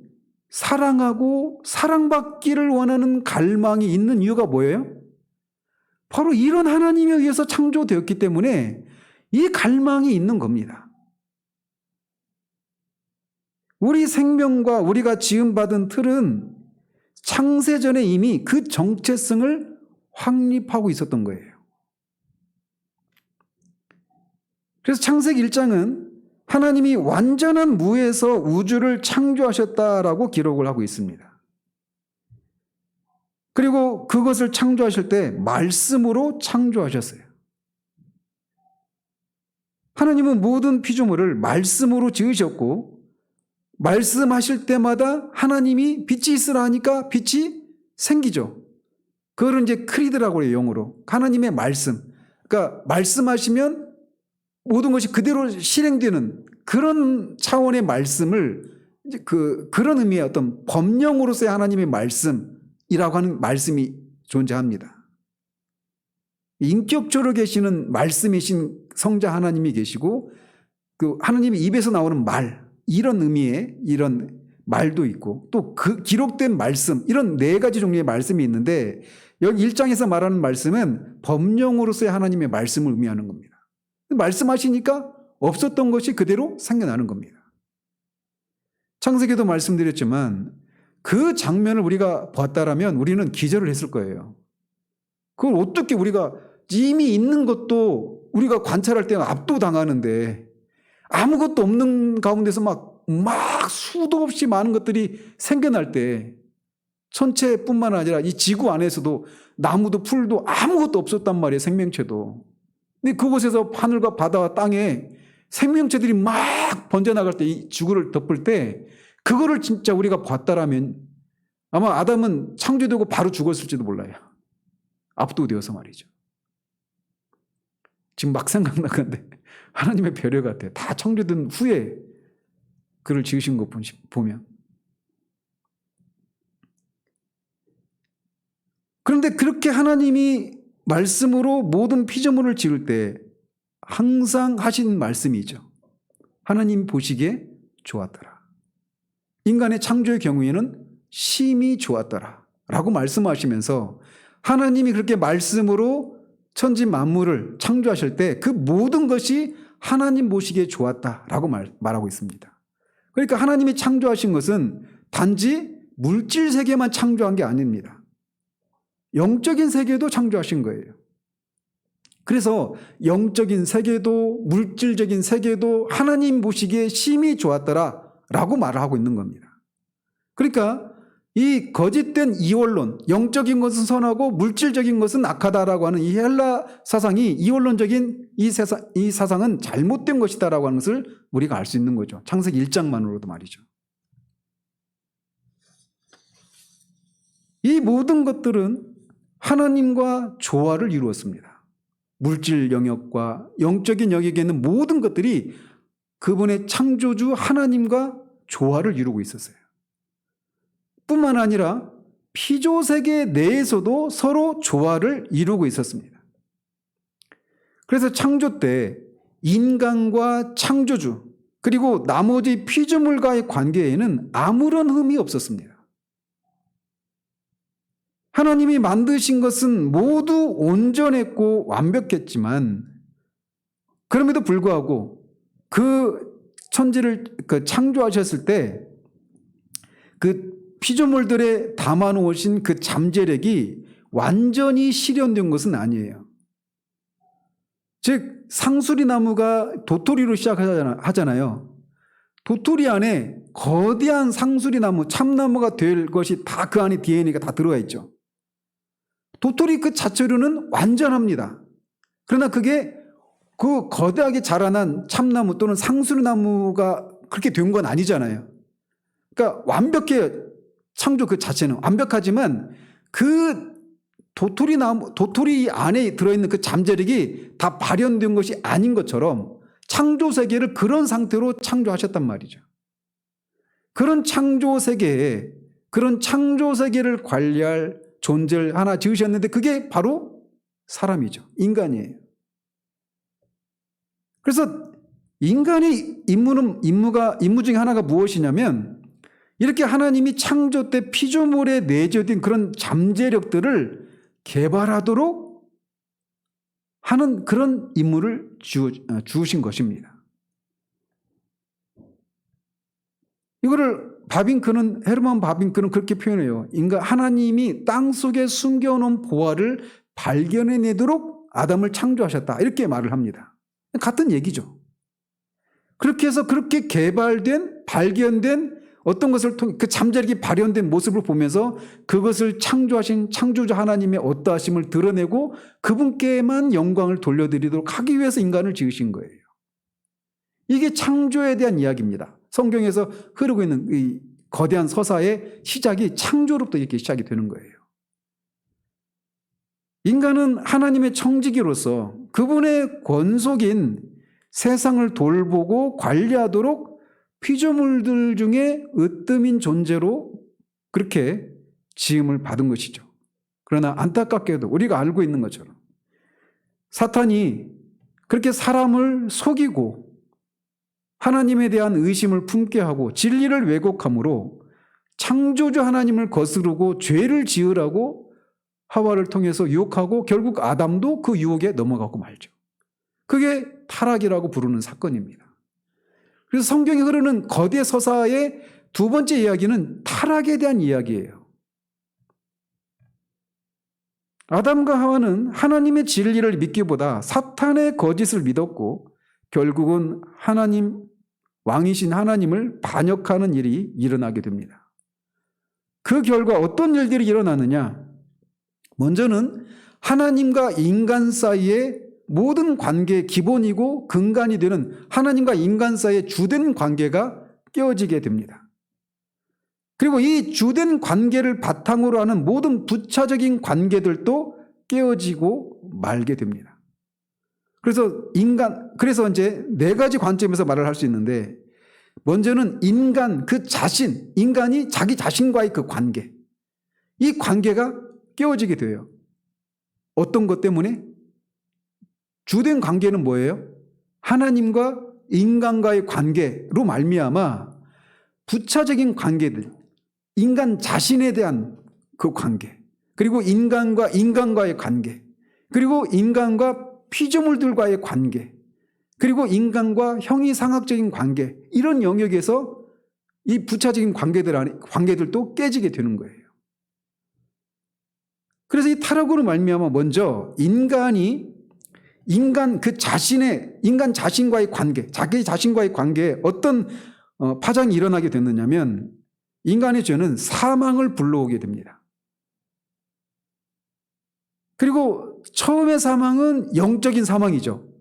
사랑하고 사랑받기를 원하는 갈망이 있는 이유가 뭐예요? 바로 이런 하나님에 의해서 창조되었기 때문에 이 갈망이 있는 겁니다. 우리 생명과 우리가 지음받은 틀은 창세전에 이미 그 정체성을 확립하고 있었던 거예요. 그래서 창세기 1장은 하나님이 완전한 무에서 우주를 창조하셨다라고 기록을 하고 있습니다. 그리고 그것을 창조하실 때 말씀으로 창조하셨어요. 하나님은 모든 피조물을 말씀으로 지으셨고 말씀하실 때마다 하나님이 빛이 있으라 하니까 빛이 생기죠. 그걸 이제 크리드라고 해요, 영어로. 하나님의 말씀. 그러니까 말씀하시면 모든 것이 그대로 실행되는 그런 차원의 말씀을 이제 그런 의미의 어떤 법령으로서의 하나님의 말씀이라고 하는 말씀이 존재합니다. 인격적으로 계시는 말씀이신 성자 하나님이 계시고 그 하나님의 입에서 나오는 말, 이런 의미의 이런 말도 있고 또 그 기록된 말씀, 이런 네 가지 종류의 말씀이 있는데 여기 1장에서 말하는 말씀은 법령으로서의 하나님의 말씀을 의미하는 겁니다. 말씀하시니까 없었던 것이 그대로 생겨나는 겁니다. 창세기도 말씀드렸지만 그 장면을 우리가 봤다라면 우리는 기절을 했을 거예요. 그걸 어떻게 우리가 이미 있는 것도 우리가 관찰할 때는 압도당하는데 아무것도 없는 가운데서 막 수도 없이 많은 것들이 생겨날 때 천체뿐만 아니라 이 지구 안에서도 나무도 풀도 아무것도 없었단 말이에요. 생명체도. 근데 그곳에서 하늘과 바다와 땅에 생명체들이 막 번져나갈 때 이 지구를 덮을 때 그거를 진짜 우리가 봤다라면 아마 아담은 창조되고 바로 죽었을지도 몰라요. 압도되어서 말이죠. 지금 막 생각나는데 하나님의 배려 같아요. 다 창조된 후에 그를 지으신 것 보면. 그런데 그렇게 하나님이 말씀으로 모든 피조물을 지을 때 항상 하신 말씀이죠. 하나님 보시기에 좋았더라. 인간의 창조의 경우에는 심히 좋았더라 라고 말씀하시면서 하나님이 그렇게 말씀으로 천지 만물을 창조하실 때 그 모든 것이 하나님 보시기에 좋았다라고 말하고 있습니다. 그러니까 하나님이 창조하신 것은 단지 물질 세계만 창조한 게 아닙니다. 영적인 세계도 창조하신 거예요. 그래서 영적인 세계도 물질적인 세계도 하나님 보시기에 심히 좋았더라라고 말을 하고 있는 겁니다. 그러니까 이 거짓된 이원론, 영적인 것은 선하고 물질적인 것은 악하다라고 하는 이 헬라 사상이 이원론적인 이 사상은 잘못된 것이다라고 하는 것을 우리가 알 수 있는 거죠. 창세기 1장만으로도 말이죠. 이 모든 것들은 하나님과 조화를 이루었습니다. 물질 영역과 영적인 영역에 있는 모든 것들이 그분의 창조주 하나님과 조화를 이루고 있었어요. 뿐만 아니라 피조세계 내에서도 서로 조화를 이루고 있었습니다. 그래서 창조 때 인간과 창조주 그리고 나머지 피조물과의 관계에는 아무런 흠이 없었습니다. 하나님이 만드신 것은 모두 온전했고 완벽했지만 그럼에도 불구하고 그 천지를 창조하셨을 때 그 피조물들에 담아놓으신 그 잠재력이 완전히 실현된 것은 아니에요. 즉 상수리 나무가 도토리로 시작하잖아요. 도토리 안에 거대한 상수리 나무, 참나무가 될 것이 다 그 안에 DNA가 다 들어가 있죠. 도토리 그 자체로는 완전합니다. 그러나 그게 그 거대하게 자라난 참나무 또는 상수리 나무가 그렇게 된 건 아니잖아요. 그러니까 완벽해. 창조 그 자체는 완벽하지만 그 도토리 안에 들어있는 그 잠재력이 다 발현된 것이 아닌 것처럼 창조 세계를 그런 상태로 창조하셨단 말이죠. 그런 창조 세계를 관리할 존재를 하나 지으셨는데 그게 바로 사람이죠. 인간이에요. 그래서 인간의 임무 중에 하나가 무엇이냐면 이렇게 하나님이 창조 때 피조물에 내재된 그런 잠재력들을 개발하도록 하는 그런 임무를 주신 것입니다. 이거를 헤르만 바빙크는 그렇게 표현해요. 하나님이 땅속에 숨겨놓은 보화를 발견해내도록 아담을 창조하셨다. 이렇게 말을 합니다. 같은 얘기죠. 그렇게 해서 그렇게 발견된 어떤 것을 통해 그 잠재력이 발현된 모습을 보면서 그것을 창조하신 창조주 하나님의 어떠하심을 드러내고 그분께만 영광을 돌려드리도록 하기 위해서 인간을 지으신 거예요. 이게 창조에 대한 이야기입니다. 성경에서 흐르고 있는 이 거대한 서사의 시작이 창조로부터 이렇게 시작이 되는 거예요. 인간은 하나님의 청지기로서 그분의 권속인 세상을 돌보고 관리하도록 피조물들 중에 으뜸인 존재로 그렇게 지음을 받은 것이죠. 그러나 안타깝게도 우리가 알고 있는 것처럼 사탄이 그렇게 사람을 속이고 하나님에 대한 의심을 품게 하고 진리를 왜곡함으로 창조주 하나님을 거스르고 죄를 지으라고 하와를 통해서 유혹하고 결국 아담도 그 유혹에 넘어가고 말죠. 그게 타락이라고 부르는 사건입니다. 그래서 성경에 흐르는 거대 서사의 두 번째 이야기는 타락에 대한 이야기예요. 아담과 하와는 하나님의 진리를 믿기보다 사탄의 거짓을 믿었고 결국은 왕이신 하나님을 반역하는 일이 일어나게 됩니다. 그 결과 어떤 일들이 일어나느냐? 먼저는 하나님과 인간 사이의 모든 관계의 기본이고 근간이 되는 하나님과 인간 사이의 주된 관계가 깨어지게 됩니다. 그리고 이 주된 관계를 바탕으로 하는 모든 부차적인 관계들도 깨어지고 말게 됩니다. 그래서 이제 네 가지 관점에서 말을 할 수 있는데, 먼저는 인간 그 자신, 인간이 자기 자신과의 그 관계, 이 관계가 깨어지게 돼요. 어떤 것 때문에? 주된 관계는 뭐예요? 하나님과 인간과의 관계로 말미암아 부차적인 관계들, 인간 자신에 대한 그 관계, 그리고 인간과 인간과의 관계, 그리고 인간과 피조물들과의 관계, 그리고 인간과 형이상학적인 관계, 이런 영역에서 이 부차적인 관계들도 깨지게 되는 거예요. 그래서 이 타락으로 말미암아 먼저 인간 자신과의 관계, 자기 자신과의 관계에 어떤 파장이 일어나게 됐느냐면, 인간의 죄는 사망을 불러오게 됩니다. 그리고 처음의 사망은 영적인 사망이죠.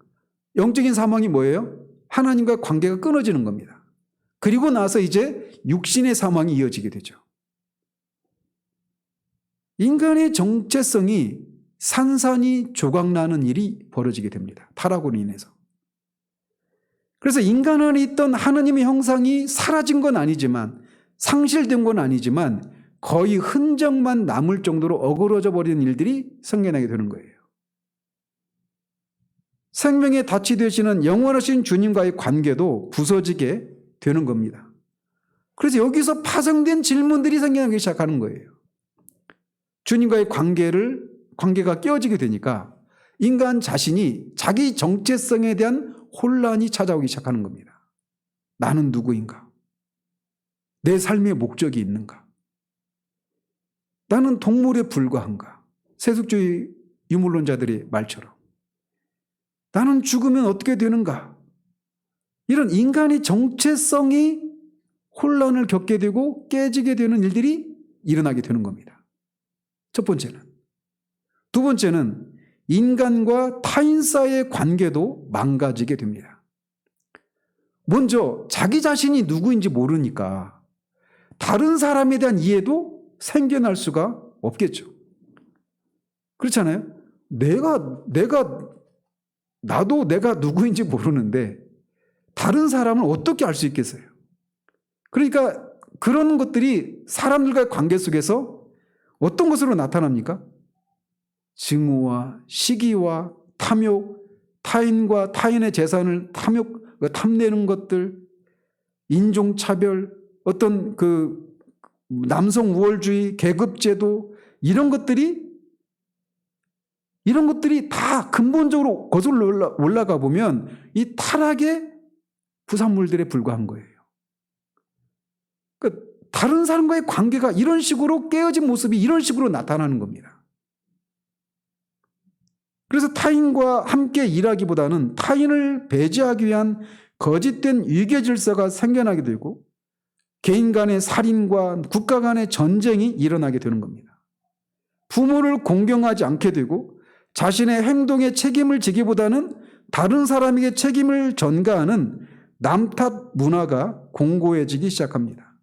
영적인 사망이 뭐예요? 하나님과 관계가 끊어지는 겁니다. 그리고 나서 이제 육신의 사망이 이어지게 되죠. 인간의 정체성이 산산이 조각나는 일이 벌어지게 됩니다. 타락으로 인해서. 그래서 인간 안에 있던 하나님의 형상이 사라진 건 아니지만, 상실된 건 아니지만 거의 흔적만 남을 정도로 어그러져 버리는 일들이 생겨나게 되는 거예요. 생명의 닻이 되시는 영원하신 주님과의 관계도 부서지게 되는 겁니다. 그래서 여기서 파생된 질문들이 생겨나기 시작하는 거예요. 주님과의 관계가 깨어지게 되니까 인간 자신이 자기 정체성에 대한 혼란이 찾아오기 시작하는 겁니다. 나는 누구인가? 내 삶의 목적이 있는가? 나는 동물에 불과한가? 세속주의 유물론자들의 말처럼. 나는 죽으면 어떻게 되는가? 이런 인간의 정체성이 혼란을 겪게 되고 깨지게 되는 일들이 일어나게 되는 겁니다. 첫 번째는. 두 번째는 인간과 타인 사이의 관계도 망가지게 됩니다. 먼저 자기 자신이 누구인지 모르니까 다른 사람에 대한 이해도 생겨날 수가 없겠죠. 그렇잖아요? 나도 내가 누구인지 모르는데 다른 사람을 어떻게 알 수 있겠어요? 그러니까 그런 것들이 사람들과의 관계 속에서 어떤 것으로 나타납니까? 증오와 시기와 탐욕, 타인과 타인의 재산을 탐내는 것들, 인종차별, 어떤 그 남성 우월주의, 계급제도, 이런 것들이 다 근본적으로 거슬러 올라가 보면 이 타락의 부산물들에 불과한 거예요. 그러니까 다른 사람과의 관계가 이런 식으로 깨어진 모습이 이런 식으로 나타나는 겁니다. 그래서 타인과 함께 일하기보다는 타인을 배제하기 위한 거짓된 위계 질서가 생겨나게 되고 개인 간의 살인과 국가 간의 전쟁이 일어나게 되는 겁니다. 부모를 공경하지 않게 되고 자신의 행동에 책임을 지기보다는 다른 사람에게 책임을 전가하는 남탓 문화가 공고해지기 시작합니다.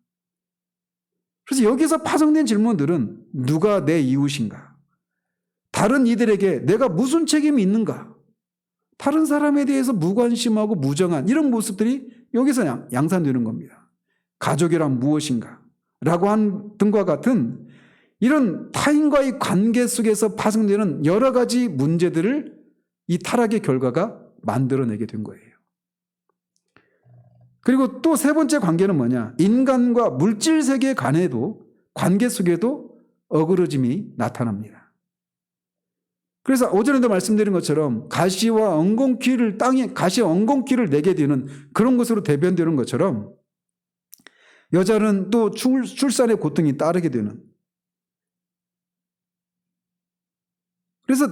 그래서 여기서 파생된 질문들은 누가 내 이웃인가? 다른 이들에게 내가 무슨 책임이 있는가? 다른 사람에 대해서 무관심하고 무정한 이런 모습들이 여기서 양산되는 겁니다. 가족이란 무엇인가? 라고 한 등과 같은 이런 타인과의 관계 속에서 파생되는 여러 가지 문제들을 이 타락의 결과가 만들어내게 된 거예요. 그리고 또 세 번째 관계는 뭐냐? 인간과 물질 세계 간에도 관계 속에도 어그러짐이 나타납니다. 그래서 오전에도 말씀드린 것처럼 가시와 엉겅퀴를 내게 되는 그런 것으로 대변되는 것처럼 여자는 또 출산의 고통이 따르게 되는. 그래서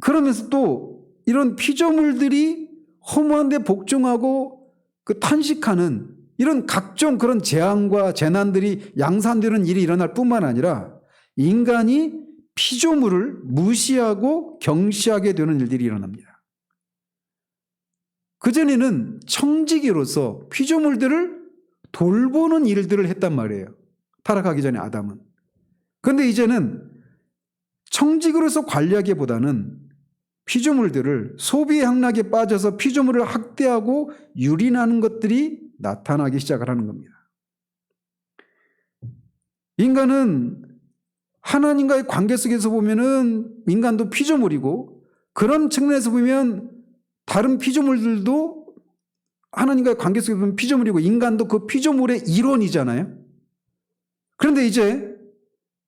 그러면서 또 이런 피조물들이 허무한데 복종하고 그 탄식하는 이런 각종 그런 재앙과 재난들이 양산되는 일이 일어날 뿐만 아니라 인간이 피조물을 무시하고 경시하게 되는 일들이 일어납니다. 그전에는 청지기로서 피조물들을 돌보는 일들을 했단 말이에요. 타락하기 전에 아담은. 그런데 이제는 청지기로서 관리하기보다는 피조물들을 소비의 향락에 빠져서 피조물을 학대하고 유린하는 것들이 나타나기 시작하는 겁니다. 인간은 하나님과의 관계 속에서 보면은 인간도 피조물이고, 그런 측면에서 보면 다른 피조물들도 하나님과의 관계 속에서 보면 피조물이고, 인간도 그 피조물의 일원이잖아요. 그런데 이제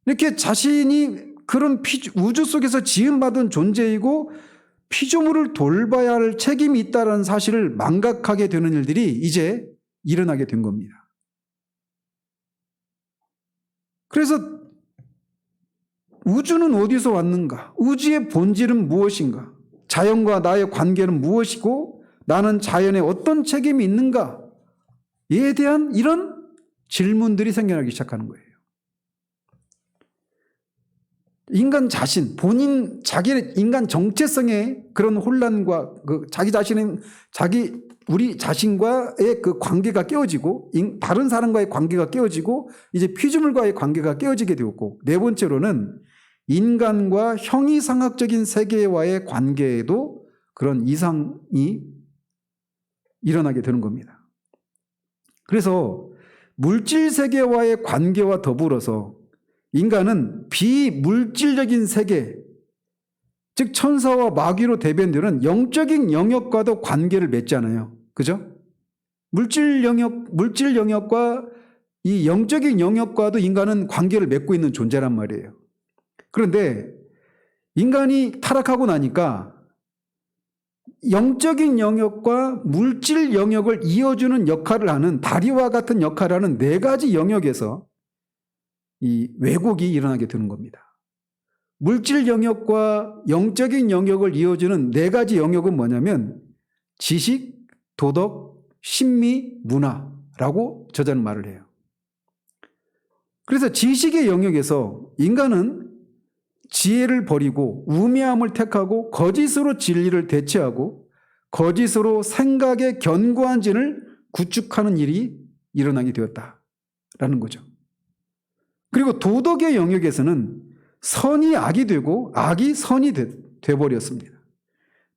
이렇게 자신이 그런 우주 속에서 지음받은 존재이고 피조물을 돌봐야 할 책임이 있다는 사실을 망각하게 되는 일들이 이제 일어나게 된 겁니다. 그래서 우주는 어디서 왔는가? 우주의 본질은 무엇인가? 자연과 나의 관계는 무엇이고 나는 자연에 어떤 책임이 있는가에 대한 이런 질문들이 생겨나기 시작하는 거예요. 인간 자신, 자기의 인간 정체성의 그런 혼란과 우리 자신과의 그 관계가 깨어지고, 다른 사람과의 관계가 깨어지고, 이제 피조물과의 관계가 깨어지게 되었고, 네 번째로는 인간과 형이상학적인 세계와의 관계에도 그런 이상이 일어나게 되는 겁니다. 그래서 물질 세계와의 관계와 더불어서 인간은 비물질적인 세계, 즉 천사와 마귀로 대변되는 영적인 영역과도 관계를 맺잖아요. 그죠? 물질 영역과 이 영적인 영역과도 인간은 관계를 맺고 있는 존재란 말이에요. 그런데 인간이 타락하고 나니까 영적인 영역과 물질 영역을 이어주는 역할을 하는, 다리와 같은 역할을 하는 네 가지 영역에서 이 왜곡이 일어나게 되는 겁니다. 물질 영역과 영적인 영역을 이어주는 네 가지 영역은 뭐냐면 지식, 도덕, 심미, 문화라고 저자는 말을 해요. 그래서 지식의 영역에서 인간은 지혜를 버리고 우매함을 택하고 거짓으로 진리를 대체하고 거짓으로 생각의 견고한 진을 구축하는 일이 일어나게 되었다라는 거죠. 그리고 도덕의 영역에서는 선이 악이 되고 악이 선이 돼버렸습니다.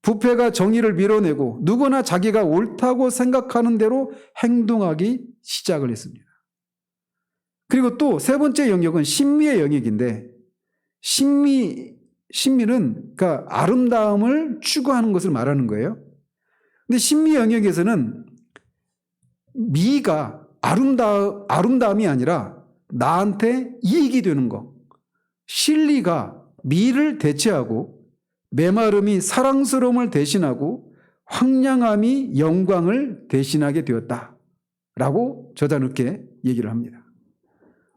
부패가 정의를 밀어내고 누구나 자기가 옳다고 생각하는 대로 행동하기 시작을 했습니다. 그리고 또 세 번째 영역은 심미의 영역인데, 심미는 그러니까 아름다움을 추구하는 것을 말하는 거예요. 근데 심미 영역에서는 미가 아름다움이 아니라 나한테 이익이 되는 것, 실리가 미를 대체하고 메마름이 사랑스러움을 대신하고 황량함이 영광을 대신하게 되었다라고 저자는 그렇게 얘기를 합니다.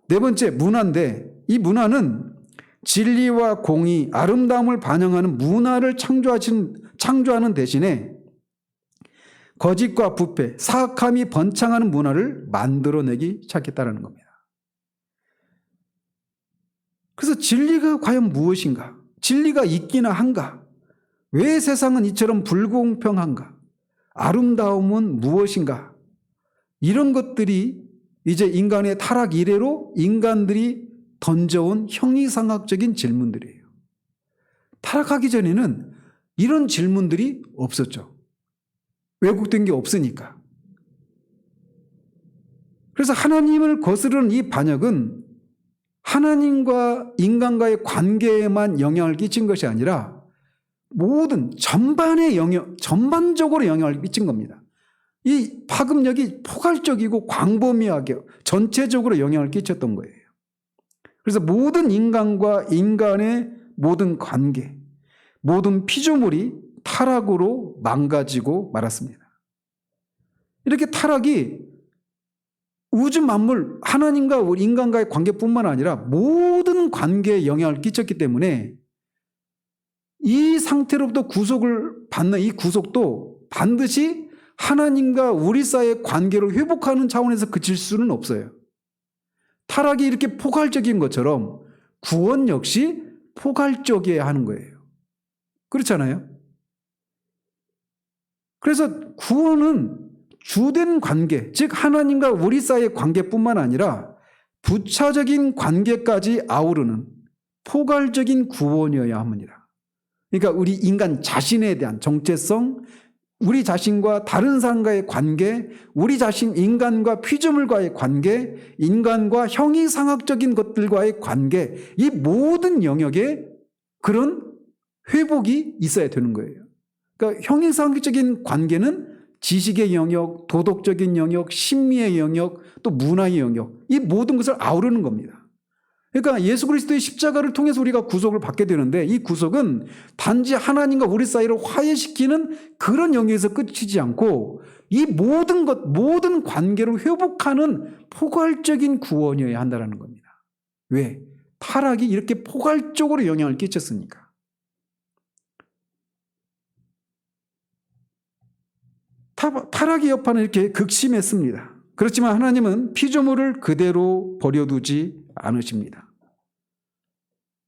네 번째, 문화인데 이 문화는 진리와 공의, 아름다움을 반영하는 문화를 창조하는 대신에 거짓과 부패, 사악함이 번창하는 문화를 만들어내기 시작했다는 겁니다. 그래서 진리가 과연 무엇인가? 진리가 있기나 한가? 왜 세상은 이처럼 불공평한가? 아름다움은 무엇인가? 이런 것들이 이제 인간의 타락 이래로 인간들이 던져온 형이상학적인 질문들이에요. 타락하기 전에는 이런 질문들이 없었죠. 왜곡된 게 없으니까. 그래서 하나님을 거스르는 이 반역은 하나님과 인간과의 관계에만 영향을 끼친 것이 아니라 모든 전반적으로 영향을 끼친 겁니다. 이 파급력이 포괄적이고 광범위하게 전체적으로 영향을 끼쳤던 거예요. 그래서 모든 인간과 인간의 모든 관계, 모든 피조물이 타락으로 망가지고 말았습니다. 이렇게 타락이 우주 만물, 하나님과 인간과의 관계뿐만 아니라 모든 관계에 영향을 끼쳤기 때문에 이 상태로부터 구속을 받는 이 구속도 반드시 하나님과 우리 사이의 관계를 회복하는 차원에서 그칠 수는 없어요. 타락이 이렇게 포괄적인 것처럼 구원 역시 포괄적이어야 하는 거예요. 그렇잖아요? 그래서 구원은 주된 관계, 즉 하나님과 우리 사이의 관계뿐만 아니라 부차적인 관계까지 아우르는 포괄적인 구원이어야 합니다. 그러니까 우리 인간 자신에 대한 정체성, 우리 자신과 다른 사람과의 관계, 우리 자신 인간과 피조물과의 관계, 인간과 형이상학적인 것들과의 관계, 이 모든 영역에 그런 회복이 있어야 되는 거예요. 그러니까 형이상학적인 관계는 지식의 영역, 도덕적인 영역, 심리의 영역, 또 문화의 영역, 이 모든 것을 아우르는 겁니다. 그러니까 예수 그리스도의 십자가를 통해서 우리가 구속을 받게 되는데, 이 구속은 단지 하나님과 우리 사이를 화해시키는 그런 영역에서 끝이지 않고 이 모든 것, 모든 관계를 회복하는 포괄적인 구원이어야 한다는 겁니다. 왜? 타락이 이렇게 포괄적으로 영향을 끼쳤으니까. 타락의 여파는 이렇게 극심했습니다. 그렇지만 하나님은 피조물을 그대로 버려두지 않으십니다.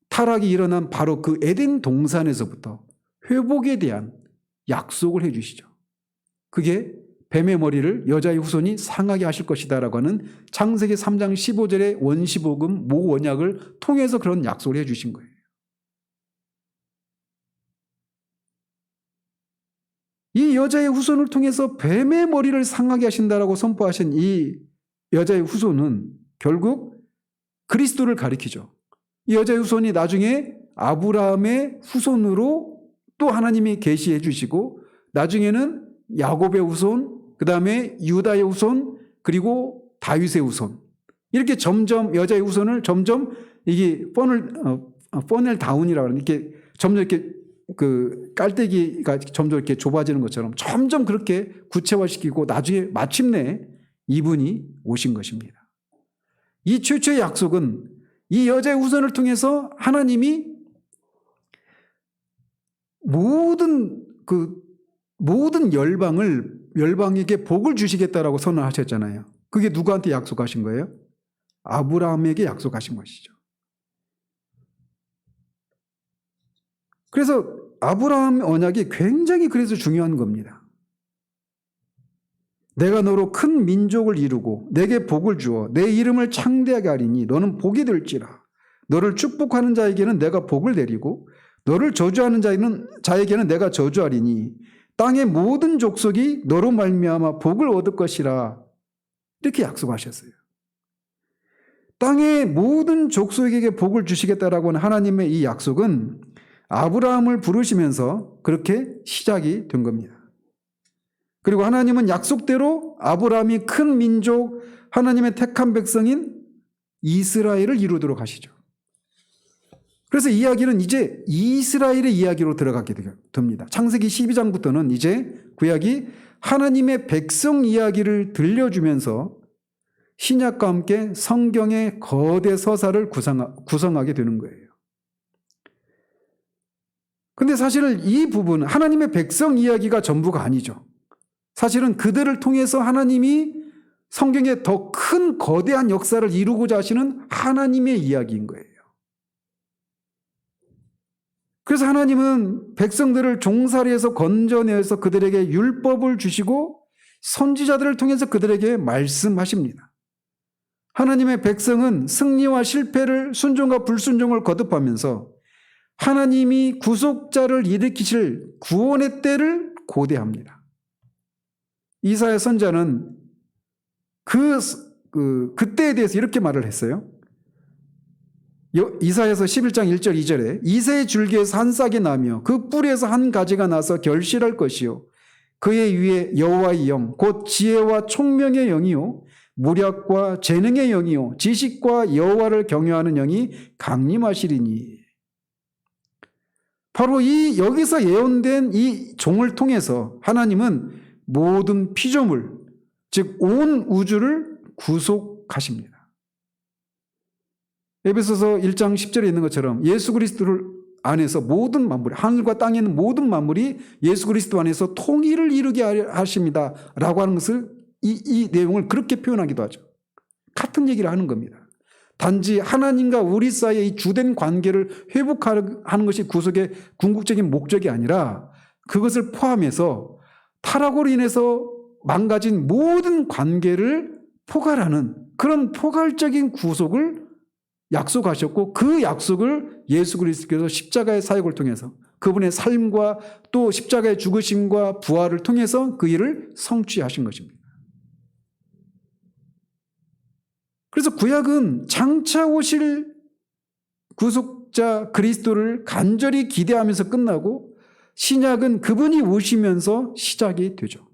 타락이 일어난 바로 그 에덴 동산에서부터 회복에 대한 약속을 해주시죠. 그게 뱀의 머리를 여자의 후손이 상하게 하실 것이다 라고 하는 창세기 3장 15절의 원시복음 모원약을 통해서 그런 약속을 해주신 거예요. 이 여자의 후손을 통해서 뱀의 머리를 상하게 하신다라고 선포하신 이 여자의 후손은 결국 그리스도를 가리키죠. 이 여자의 후손이 나중에 아브라함의 후손으로 또 하나님이 계시해 주시고, 나중에는 야곱의 후손, 그 다음에 유다의 후손, 그리고 다윗의 후손, 이렇게 점점 여자의 후손을 점점 이게 퍼넬 다운이라고 하는, 이렇게 점점 이렇게 그 깔때기가 점점 이렇게 좁아지는 것처럼 점점 그렇게 구체화시키고 나중에 마침내 이분이 오신 것입니다. 이 최초의 약속은 이 여자의 후손을 통해서 하나님이 모든 열방에게 복을 주시겠다라고 선언하셨잖아요. 그게 누구한테 약속하신 거예요? 아브라함에게 약속하신 것이죠. 그래서 아브라함 언약이 굉장히 그래서 중요한 겁니다. 내가 너로 큰 민족을 이루고 내게 복을 주어 내 이름을 창대하게 하리니 너는 복이 될지라. 너를 축복하는 자에게는 내가 복을 내리고 너를 저주하는 자에게는 내가 저주하리니 땅의 모든 족속이 너로 말미암아 복을 얻을 것이라. 이렇게 약속하셨어요. 땅의 모든 족속에게 복을 주시겠다라고 하는 하나님의 이 약속은 아브라함을 부르시면서 그렇게 시작이 된 겁니다. 그리고 하나님은 약속대로 아브라함이 큰 민족, 하나님의 택한 백성인 이스라엘을 이루도록 하시죠. 그래서 이야기는 이제 이스라엘의 이야기로 들어가게 됩니다. 창세기 12장부터는 이제 구약이 하나님의 백성 이야기를 들려주면서 신약과 함께 성경의 거대 서사를 구성하게 되는 거예요. 근데 사실은 이 부분, 하나님의 백성 이야기가 전부가 아니죠. 사실은 그들을 통해서 하나님이 성경에 더 큰 거대한 역사를 이루고자 하시는 하나님의 이야기인 거예요. 그래서 하나님은 백성들을 종살이에서 건져내서 그들에게 율법을 주시고 선지자들을 통해서 그들에게 말씀하십니다. 하나님의 백성은 승리와 실패를, 순종과 불순종을 거듭하면서 하나님이 구속자를 일으키실 구원의 때를 고대합니다. 이사야 선지자는 그때에 대해서 이렇게 말을 했어요. 이사야서 11장 1절 2절에 이새의 줄기에서 한 싹이 나며 그 뿌리에서 한 가지가 나서 결실할 것이요 그의 위에 여호와의 영 곧 지혜와 총명의 영이요 무략과 재능의 영이요 지식과 여호와를 경외하는 영이 강림하시리니. 바로 이 여기서 예언된 이 종을 통해서 하나님은 모든 피조물, 즉 온 우주를 구속하십니다. 에베소서 1장 10절에 있는 것처럼 예수 그리스도를 안에서 모든 만물, 하늘과 땅에 있는 모든 만물이 예수 그리스도 안에서 통일을 이루게 하십니다 라고 하는 것을 이 내용을 그렇게 표현하기도 하죠. 같은 얘기를 하는 겁니다. 단지 하나님과 우리 사이의 이 주된 관계를 회복하는 것이 구속의 궁극적인 목적이 아니라 그것을 포함해서 타락으로 인해서 망가진 모든 관계를 포괄하는 그런 포괄적인 구속을 약속하셨고, 그 약속을 예수 그리스도께서 십자가의 사역을 통해서 그분의 삶과 또 십자가의 죽으심과 부활을 통해서 그 일을 성취하신 것입니다. 그래서 구약은 장차 오실 구속자 그리스도를 간절히 기대하면서 끝나고, 신약은 그분이 오시면서 시작이 되죠.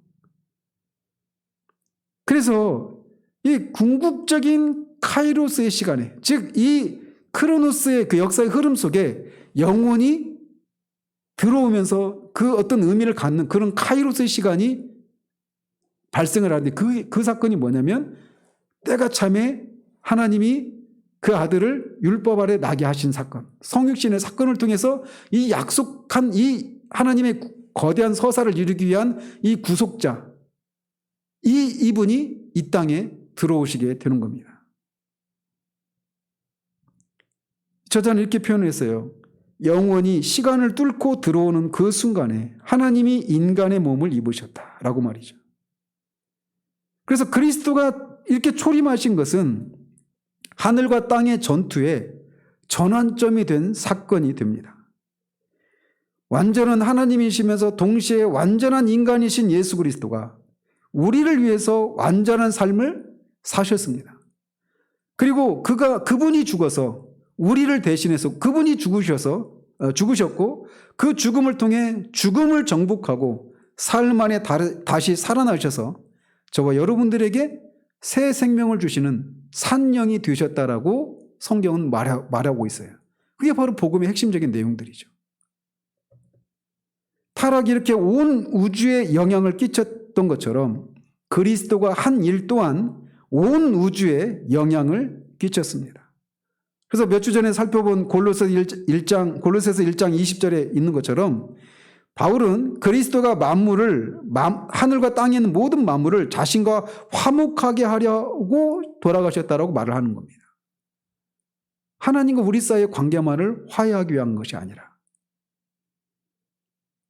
그래서 이 궁극적인 카이로스의 시간에, 즉 이 크로노스의 그 역사의 흐름 속에 영혼이 들어오면서 그 어떤 의미를 갖는 그런 카이로스의 시간이 발생을 하는데, 그 사건이 뭐냐면, 때가 참에 하나님이 그 아들을 율법 아래 나게 하신 사건, 성육신의 사건을 통해서 이 약속한 이 하나님의 거대한 서사를 이루기 위한 이 구속자, 이분이 이 땅에 들어오시게 되는 겁니다. 저자는 이렇게 표현했어요. 영원히 시간을 뚫고 들어오는 그 순간에 하나님이 인간의 몸을 입으셨다라고 말이죠. 그래서 그리스도가 이렇게 초림하신 것은 하늘과 땅의 전투에 전환점이 된 사건이 됩니다. 완전한 하나님이시면서 동시에 완전한 인간이신 예수 그리스도가 우리를 위해서 완전한 삶을 사셨습니다. 그리고 그분이 죽어서 우리를 대신해서 그분이 죽으셨고, 그 죽음을 통해 죽음을 정복하고 삶 안에 다시 살아나셔서 저와 여러분들에게 새 생명을 주시는 산영이 되셨다라고 성경은 말하고 있어요. 그게 바로 복음의 핵심적인 내용들이죠. 타락이 이렇게 온 우주에 영향을 끼쳤던 것처럼 그리스도가 한 일 또한 온 우주에 영향을 끼쳤습니다. 그래서 몇 주 전에 살펴본 골로새서 1장 20절에 있는 것처럼 바울은 그리스도가 만물을, 하늘과 땅에 있는 모든 만물을 자신과 화목하게 하려고 돌아가셨다라고 말을 하는 겁니다. 하나님과 우리 사이의 관계만을 화해하기 위한 것이 아니라,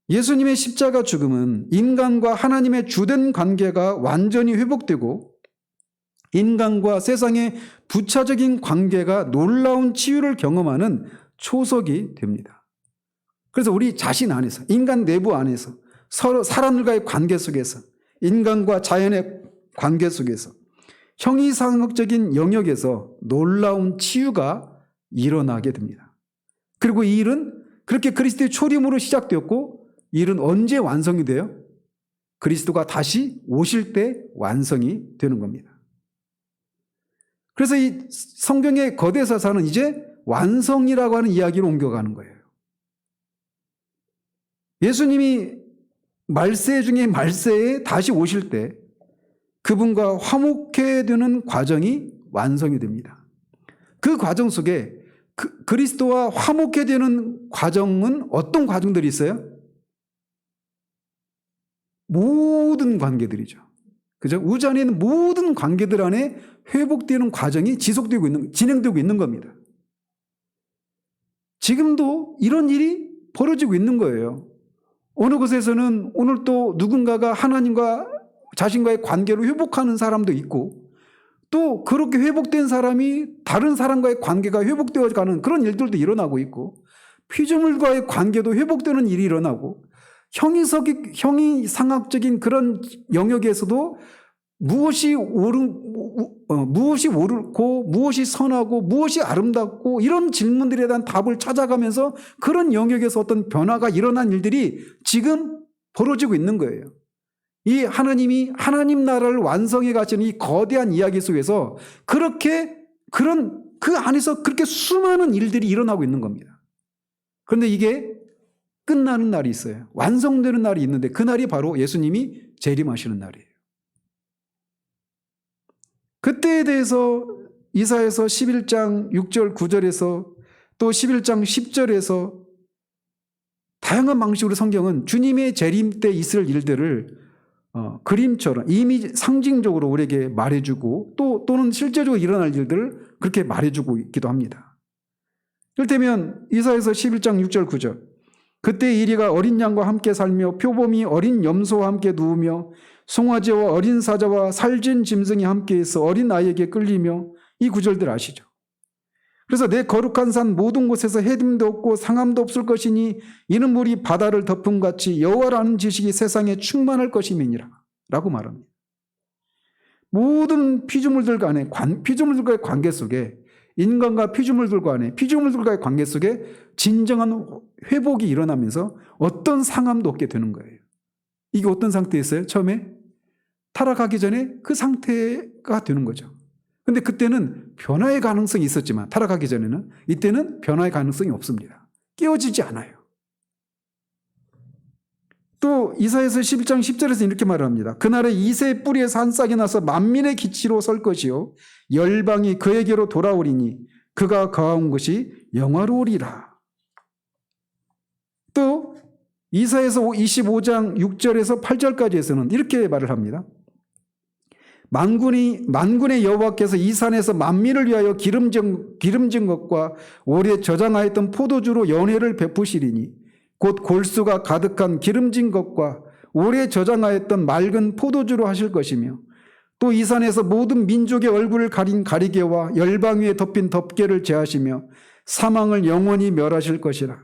예수님의 십자가 죽음은 인간과 하나님의 주된 관계가 완전히 회복되고 인간과 세상의 부차적인 관계가 놀라운 치유를 경험하는 초석이 됩니다. 그래서 우리 자신 안에서, 인간 내부 안에서, 서로 사람들과의 관계 속에서, 인간과 자연의 관계 속에서, 형이상학적인 영역에서 놀라운 치유가 일어나게 됩니다. 그리고 이 일은 그렇게 그리스도의 초림으로 시작되었고, 이 일은 언제 완성이 돼요? 그리스도가 다시 오실 때 완성이 되는 겁니다. 그래서 이 성경의 거대 사사는 이제 완성이라고 하는 이야기로 옮겨가는 거예요. 예수님이 말세 중에 말세에 다시 오실 때 그분과 화목해 되는 과정이 완성이 됩니다. 그 과정 속에 그리스도와 화목해 되는 과정은 어떤 과정들이 있어요? 모든 관계들이죠. 그죠? 우주 안에 있는 모든 관계들 안에 회복되는 과정이 진행되고 있는 겁니다. 지금도 이런 일이 벌어지고 있는 거예요. 어느 곳에서는 오늘 또 누군가가 하나님과 자신과의 관계를 회복하는 사람도 있고, 또 그렇게 회복된 사람이 다른 사람과의 관계가 회복되어 가는 그런 일들도 일어나고 있고, 피조물과의 관계도 회복되는 일이 일어나고, 형이상학적인 그런 영역에서도 무엇이 옳고 무엇이 선하고 무엇이 아름답고 이런 질문들에 대한 답을 찾아가면서 그런 영역에서 어떤 변화가 일어난 일들이 지금 벌어지고 있는 거예요. 이 하나님이 하나님 나라를 완성해 가시는 이 거대한 이야기 속에서 그 안에서 그렇게 수많은 일들이 일어나고 있는 겁니다. 그런데 이게 끝나는 날이 있어요. 완성되는 날이 있는데 그 날이 바로 예수님이 재림하시는 날이에요. 그때에 대해서 이사야서 11장 6절 9절에서 또 11장 10절에서 다양한 방식으로 성경은 주님의 재림 때 있을 일들을 그림처럼 이미 상징적으로 우리에게 말해주고 또는 실제적으로 일어날 일들을 그렇게 말해주고 있기도 합니다. 이를테면 이사야서 11장 6절 9절 그때 이리가 어린 양과 함께 살며 표범이 어린 염소와 함께 누우며 송아지와 어린 사자와 살진 짐승이 함께해서 어린 아이에게 끌리며 이 구절들 아시죠? 그래서 내 거룩한 산 모든 곳에서 해림도 없고 상함도 없을 것이니 이는 물이 바다를 덮음같이 여호와를 아는 지식이 세상에 충만할 것임이니라 라고 말합니다. 모든 피조물들 간의 피조물들과의 관계 속에 인간과 피조물들과의 관계 속에 진정한 회복이 일어나면서 어떤 상함도 없게 되는 거예요. 이게 어떤 상태였어요? 처음에 타락하기 전에 그 상태가 되는 거죠. 근데 그때는 변화의 가능성이 있었지만 타락하기 전에는 이때는 변화의 가능성이 없습니다. 깨어지지 않아요. 또 이사야서 11장 10절에서 이렇게 말합니다. 그날에 이새의 뿌리에서 한 싹이 나서 만민의 기치로 설 것이요 열방이 그에게로 돌아오리니 그가 거하온 것이 영화로우리라. 또 이사야서 25장 6절에서 8절까지에서는 이렇게 말을 합니다. 만군의 여호와께서 이 산에서 만민을 위하여 기름진 것과 오래 저장하였던 포도주로 연회를 베푸시리니 곧 골수가 가득한 기름진 것과 오래 저장하였던 맑은 포도주로 하실 것이며 또 이 산에서 모든 민족의 얼굴을 가린 가리개와 열방 위에 덮인 덮개를 제하시며 사망을 영원히 멸하실 것이라.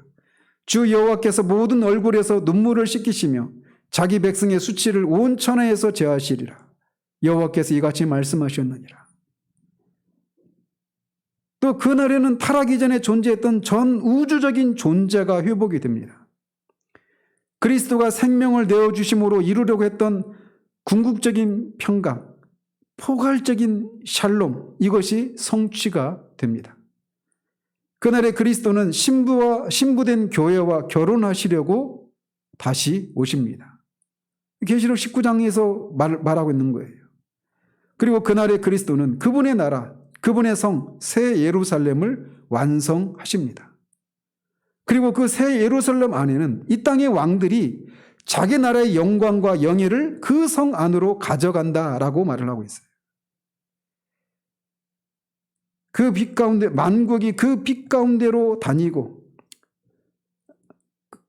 주 여호와께서 모든 얼굴에서 눈물을 씻기시며 자기 백성의 수치를 온 천하에서 제하시리라. 여호와께서 이같이 말씀하셨느니라. 또 그날에는 타락이 전에 존재했던 전 우주적인 존재가 회복이 됩니다. 그리스도가 생명을 내어주심으로 이루려고 했던 궁극적인 평강, 포괄적인 샬롬, 이것이 성취가 됩니다. 그날에 그리스도는 신부된 교회와 결혼하시려고 다시 오십니다. 계시록 19장에서 말하고 있는 거예요. 그리고 그날에 그리스도는 그분의 나라, 그분의 성, 새 예루살렘을 완성하십니다. 그리고 그 새 예루살렘 안에는 이 땅의 왕들이 자기 나라의 영광과 영예를 그 성 안으로 가져간다라고 말을 하고 있어요. 그 빛 가운데, 만국이 그 빛 가운데로 다니고,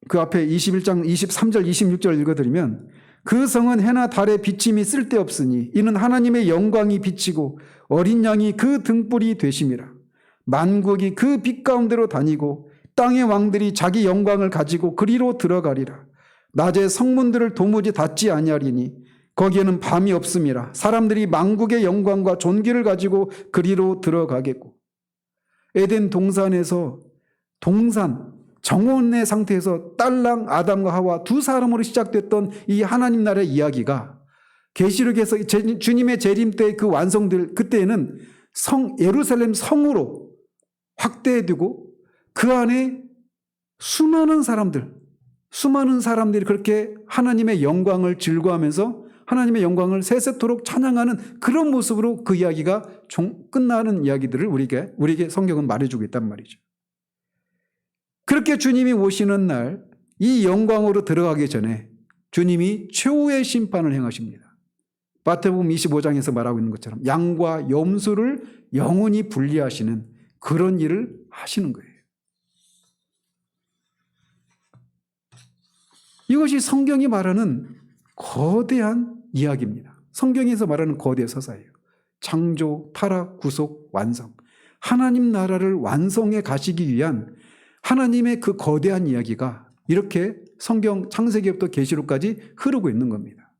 그 앞에 21장 23절 26절 읽어드리면 그 성은 해나 달의 비침이 쓸데없으니 이는 하나님의 영광이 비치고 어린 양이 그 등불이 되심이라. 만국이 그 빛 가운데로 다니고 땅의 왕들이 자기 영광을 가지고 그리로 들어가리라. 낮에 성문들을 도무지 닫지 아니하리니 거기에는 밤이 없음이라. 사람들이 만국의 영광과 존귀를 가지고 그리로 들어가겠고. 에덴 동산에서 정원의 상태에서 딸랑 아담과 하와 두 사람으로 시작됐던 이 하나님 나라의 이야기가 계시록에서 주님의 재림 때 그 완성될 그때에는 예루살렘 성으로 확대되고 그 안에 수많은 사람들이 그렇게 하나님의 영광을 즐거워하면서 하나님의 영광을 세세토록 찬양하는 그런 모습으로 그 이야기가 끝나는 이야기들을 우리에게 성경은 말해주고 있단 말이죠. 그렇게 주님이 오시는 날 이 영광으로 들어가기 전에 주님이 최후의 심판을 행하십니다. 마태복음 25장에서 말하고 있는 것처럼 양과 염소를 영원히 분리하시는 그런 일을 하시는 거예요. 이것이 성경이 말하는 거대한 이야기입니다. 성경에서 말하는 거대 서사예요. 창조, 타락, 구속, 완성. 하나님 나라를 완성해 가시기 위한 하나님의 그 거대한 이야기가 이렇게 성경 창세기부터 계시록까지 흐르고 있는 겁니다.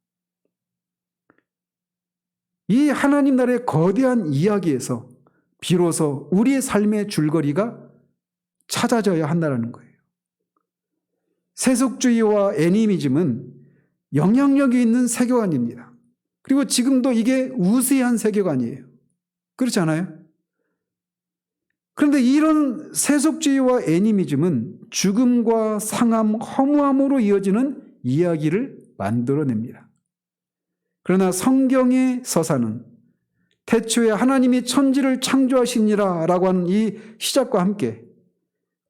이 하나님 나라의 거대한 이야기에서 비로소 우리의 삶의 줄거리가 찾아져야 한다는 거예요. 세속주의와 애니미즘은 영향력이 있는 세계관입니다. 그리고 지금도 이게 우세한 세계관이에요. 그렇지 않아요? 그런데 이런 세속주의와 애니미즘은 죽음과 상함, 허무함으로 이어지는 이야기를 만들어냅니다. 그러나 성경의 서사는 태초에 하나님이 천지를 창조하시니라 라고 하는 이 시작과 함께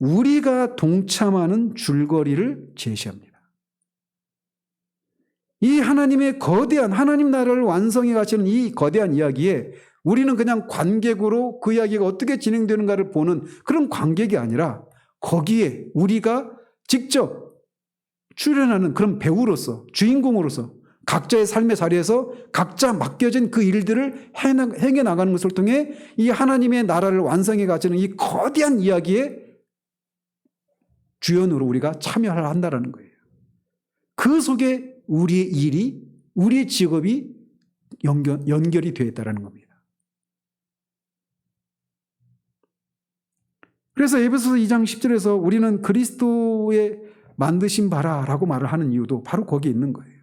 우리가 동참하는 줄거리를 제시합니다. 이 하나님의 거대한 하나님 나라를 완성해 가시는 이 거대한 이야기에 우리는 그냥 관객으로 그 이야기가 어떻게 진행되는가를 보는 그런 관객이 아니라 거기에 우리가 직접 출연하는 그런 배우로서 주인공으로서 각자의 삶의 자리에서 각자 맡겨진 그 일들을 행해 나가는 것을 통해 이 하나님의 나라를 완성해 가시는 이 거대한 이야기에 주연으로 우리가 참여를 한다는 거예요. 그 속에 우리의 일이, 우리의 직업이 연결이 되어 있다는 겁니다. 그래서 에베소서 2장 10절에서 우리는 그리스도의 만드신 바라라고 말을 하는 이유도 바로 거기에 있는 거예요.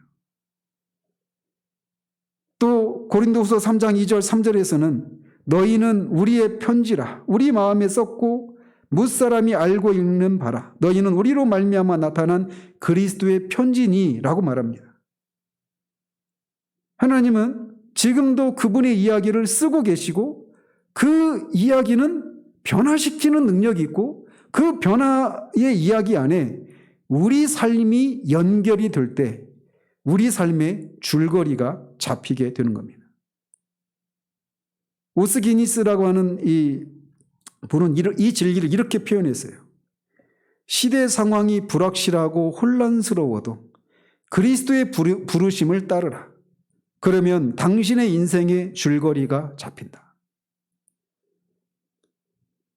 또 고린도후서 3장 2절 3절에서는 너희는 우리의 편지라 우리 마음에 썼고 무사람이 알고 읽는 바라 너희는 우리로 말미암아 나타난 그리스도의 편지니라고 말합니다. 하나님은 지금도 그분의 이야기를 쓰고 계시고 그 이야기는 변화시키는 능력이 있고 그 변화의 이야기 안에 우리 삶이 연결이 될 때 우리 삶의 줄거리가 잡히게 되는 겁니다. 오스기니스라고 하는 이 분은 이 진리를 이렇게 표현했어요. 시대 상황이 불확실하고 혼란스러워도 그리스도의 부르심을 따르라. 그러면 당신의 인생의 줄거리가 잡힌다.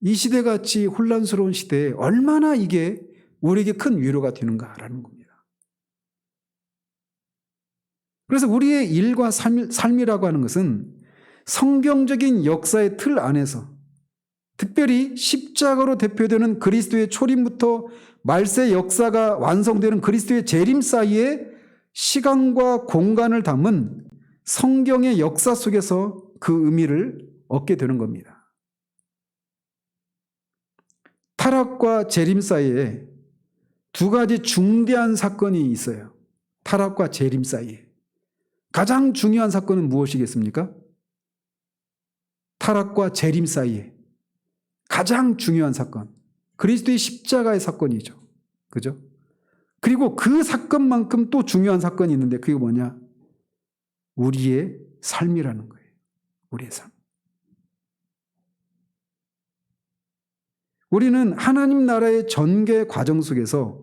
이 시대같이 혼란스러운 시대에 얼마나 이게 우리에게 큰 위로가 되는가라는 겁니다. 그래서 우리의 일과 삶이라고 하는 것은 성경적인 역사의 틀 안에서 특별히 십자가로 대표되는 그리스도의 초림부터 말세 역사가 완성되는 그리스도의 재림 사이에 시간과 공간을 담은 성경의 역사 속에서 그 의미를 얻게 되는 겁니다. 타락과 재림 사이에 두 가지 중대한 사건이 있어요. 타락과 재림 사이에. 가장 중요한 사건은 무엇이겠습니까? 타락과 재림 사이에 가장 중요한 사건. 그리스도의 십자가의 사건이죠. 그죠? 그리고 그 사건만큼 또 중요한 사건이 있는데 그게 뭐냐? 우리의 삶이라는 거예요. 우리의 삶. 우리는 하나님 나라의 전개 과정 속에서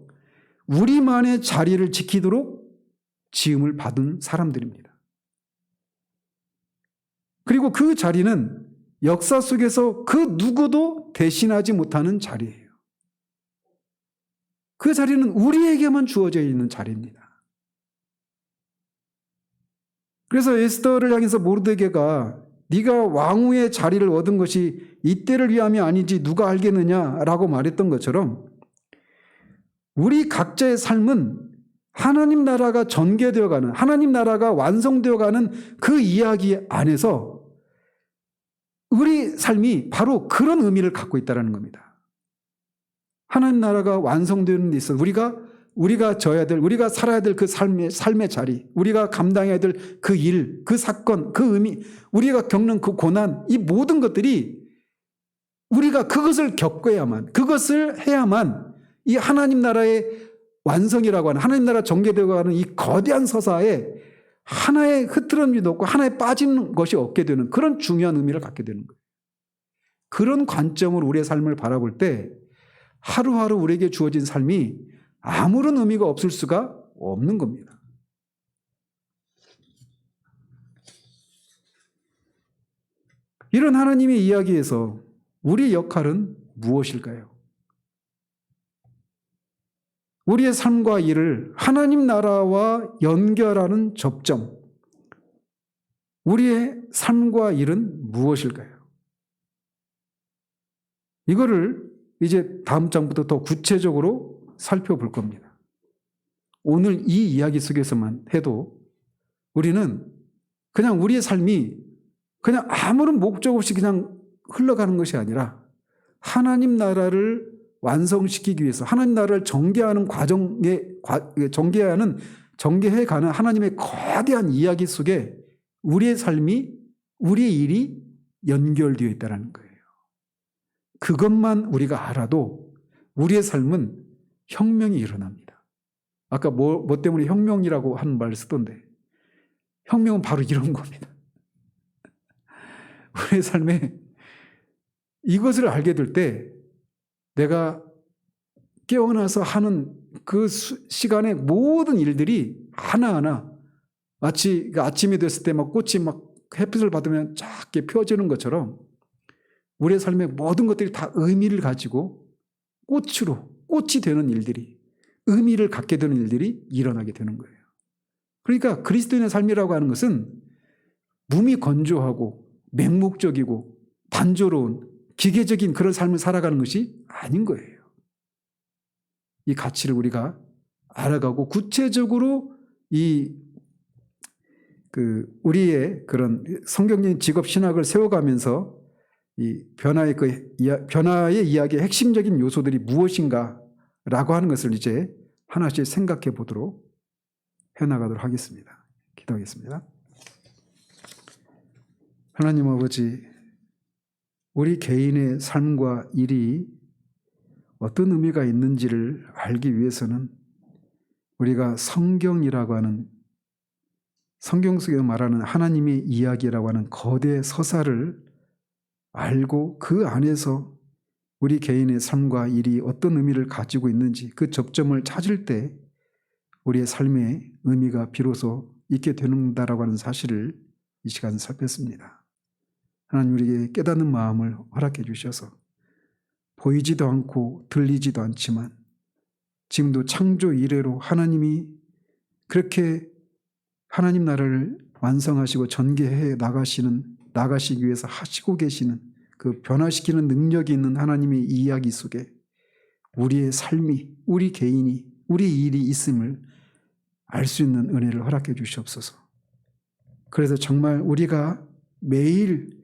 우리만의 자리를 지키도록 지음을 받은 사람들입니다. 그리고 그 자리는 역사 속에서 그 누구도 대신하지 못하는 자리예요. 그 자리는 우리에게만 주어져 있는 자리입니다. 그래서 에스더를 향해서 모르드게가 네가 왕후의 자리를 얻은 것이 이때를 위함이 아니지 누가 알겠느냐라고 말했던 것처럼 우리 각자의 삶은 하나님 나라가 전개되어가는 하나님 나라가 완성되어가는 그 이야기 안에서 우리 삶이 바로 그런 의미를 갖고 있다는 겁니다. 하나님 나라가 완성되는 데 있어서 우리가 져야 될, 우리가 살아야 될 그 삶의 자리, 우리가 감당해야 될 그 일, 그 사건, 그 의미, 우리가 겪는 그 고난, 이 모든 것들이 우리가 그것을 겪어야만, 그것을 해야만 이 하나님 나라의 완성이라고 하는 하나님 나라 전개되고 하는 이 거대한 서사에 하나의 흐트러짐도 없고 하나에 빠진 것이 없게 되는 그런 중요한 의미를 갖게 되는 거예요. 그런 관점으로 우리의 삶을 바라볼 때 하루하루 우리에게 주어진 삶이 아무런 의미가 없을 수가 없는 겁니다. 이런 하나님의 이야기에서 우리의 역할은 무엇일까요? 우리의 삶과 일을 하나님 나라와 연결하는 접점, 우리의 삶과 일은 무엇일까요? 이거를 이제 다음 장부터 더 구체적으로 살펴볼 겁니다. 오늘 이 이야기 속에서만 해도 우리는 그냥 우리의 삶이 그냥 아무런 목적 없이 그냥 흘러가는 것이 아니라 하나님 나라를 완성시키기 위해서 하나님 나라를 전개하는 과정에 전개해가는 하나님의 거대한 이야기 속에 우리의 삶이 우리의 일이 연결되어 있다는 거예요. 그것만 우리가 알아도 우리의 삶은 혁명이 일어납니다. 아까 뭐 때문에 혁명이라고 하는 말을 쓰던데 혁명은 바로 이런 겁니다. 우리의 삶에 이것을 알게 될 때 내가 깨어나서 하는 그 시간의 모든 일들이 하나하나 마치 아침이 됐을 때 막 꽃이 막 햇빛을 받으면 작게 펴지는 것처럼 우리의 삶의 모든 것들이 다 의미를 가지고 꽃이 되는 일들이, 의미를 갖게 되는 일들이 일어나게 되는 거예요. 그러니까 그리스도인의 삶이라고 하는 것은 몸이 건조하고 맹목적이고 단조로운 기계적인 그런 삶을 살아가는 것이 아닌 거예요. 이 가치를 우리가 알아가고 구체적으로 우리의 그런 성경적인 직업 신학을 세워가면서 이 변화의 이야기의 핵심적인 요소들이 무엇인가라고 하는 것을 이제 하나씩 생각해 보도록 해나가도록 하겠습니다. 기도하겠습니다. 하나님 아버지, 우리 개인의 삶과 일이 어떤 의미가 있는지를 알기 위해서는 우리가 성경이라고 하는 성경 속에 말하는 하나님의 이야기라고 하는 거대 서사를 알고 그 안에서 우리 개인의 삶과 일이 어떤 의미를 가지고 있는지 그 접점을 찾을 때 우리의 삶의 의미가 비로소 있게 되는다라고 하는 사실을 이 시간 살폈습니다. 하나님 우리에게 깨닫는 마음을 허락해 주셔서 보이지도 않고 들리지도 않지만 지금도 창조 이래로 하나님이 그렇게 하나님 나라를 완성하시고 전개해 나가시기 위해서 하시고 계시는 그 변화시키는 능력이 있는 하나님의 이야기 속에 우리의 삶이, 우리 개인이, 우리 일이 있음을 알 수 있는 은혜를 허락해 주시옵소서. 그래서 정말 우리가 매일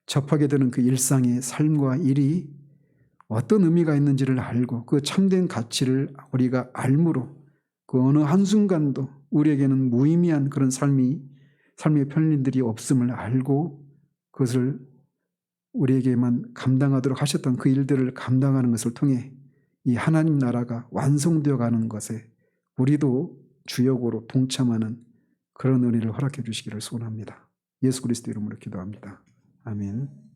접하게 되는 그 일상의 삶과 일이 어떤 의미가 있는지를 알고 그 참된 가치를 우리가 알므로 그 어느 한순간도 우리에게는 무의미한 그런 삶의 편린들이 없음을 알고 그것을 우리에게만 감당하도록 하셨던 그 일들을 감당하는 것을 통해 이 하나님 나라가 완성되어 가는 것에 우리도 주역으로 동참하는 그런 은혜를 허락해 주시기를 소원합니다. 예수 그리스도 이름으로 기도합니다. 아멘.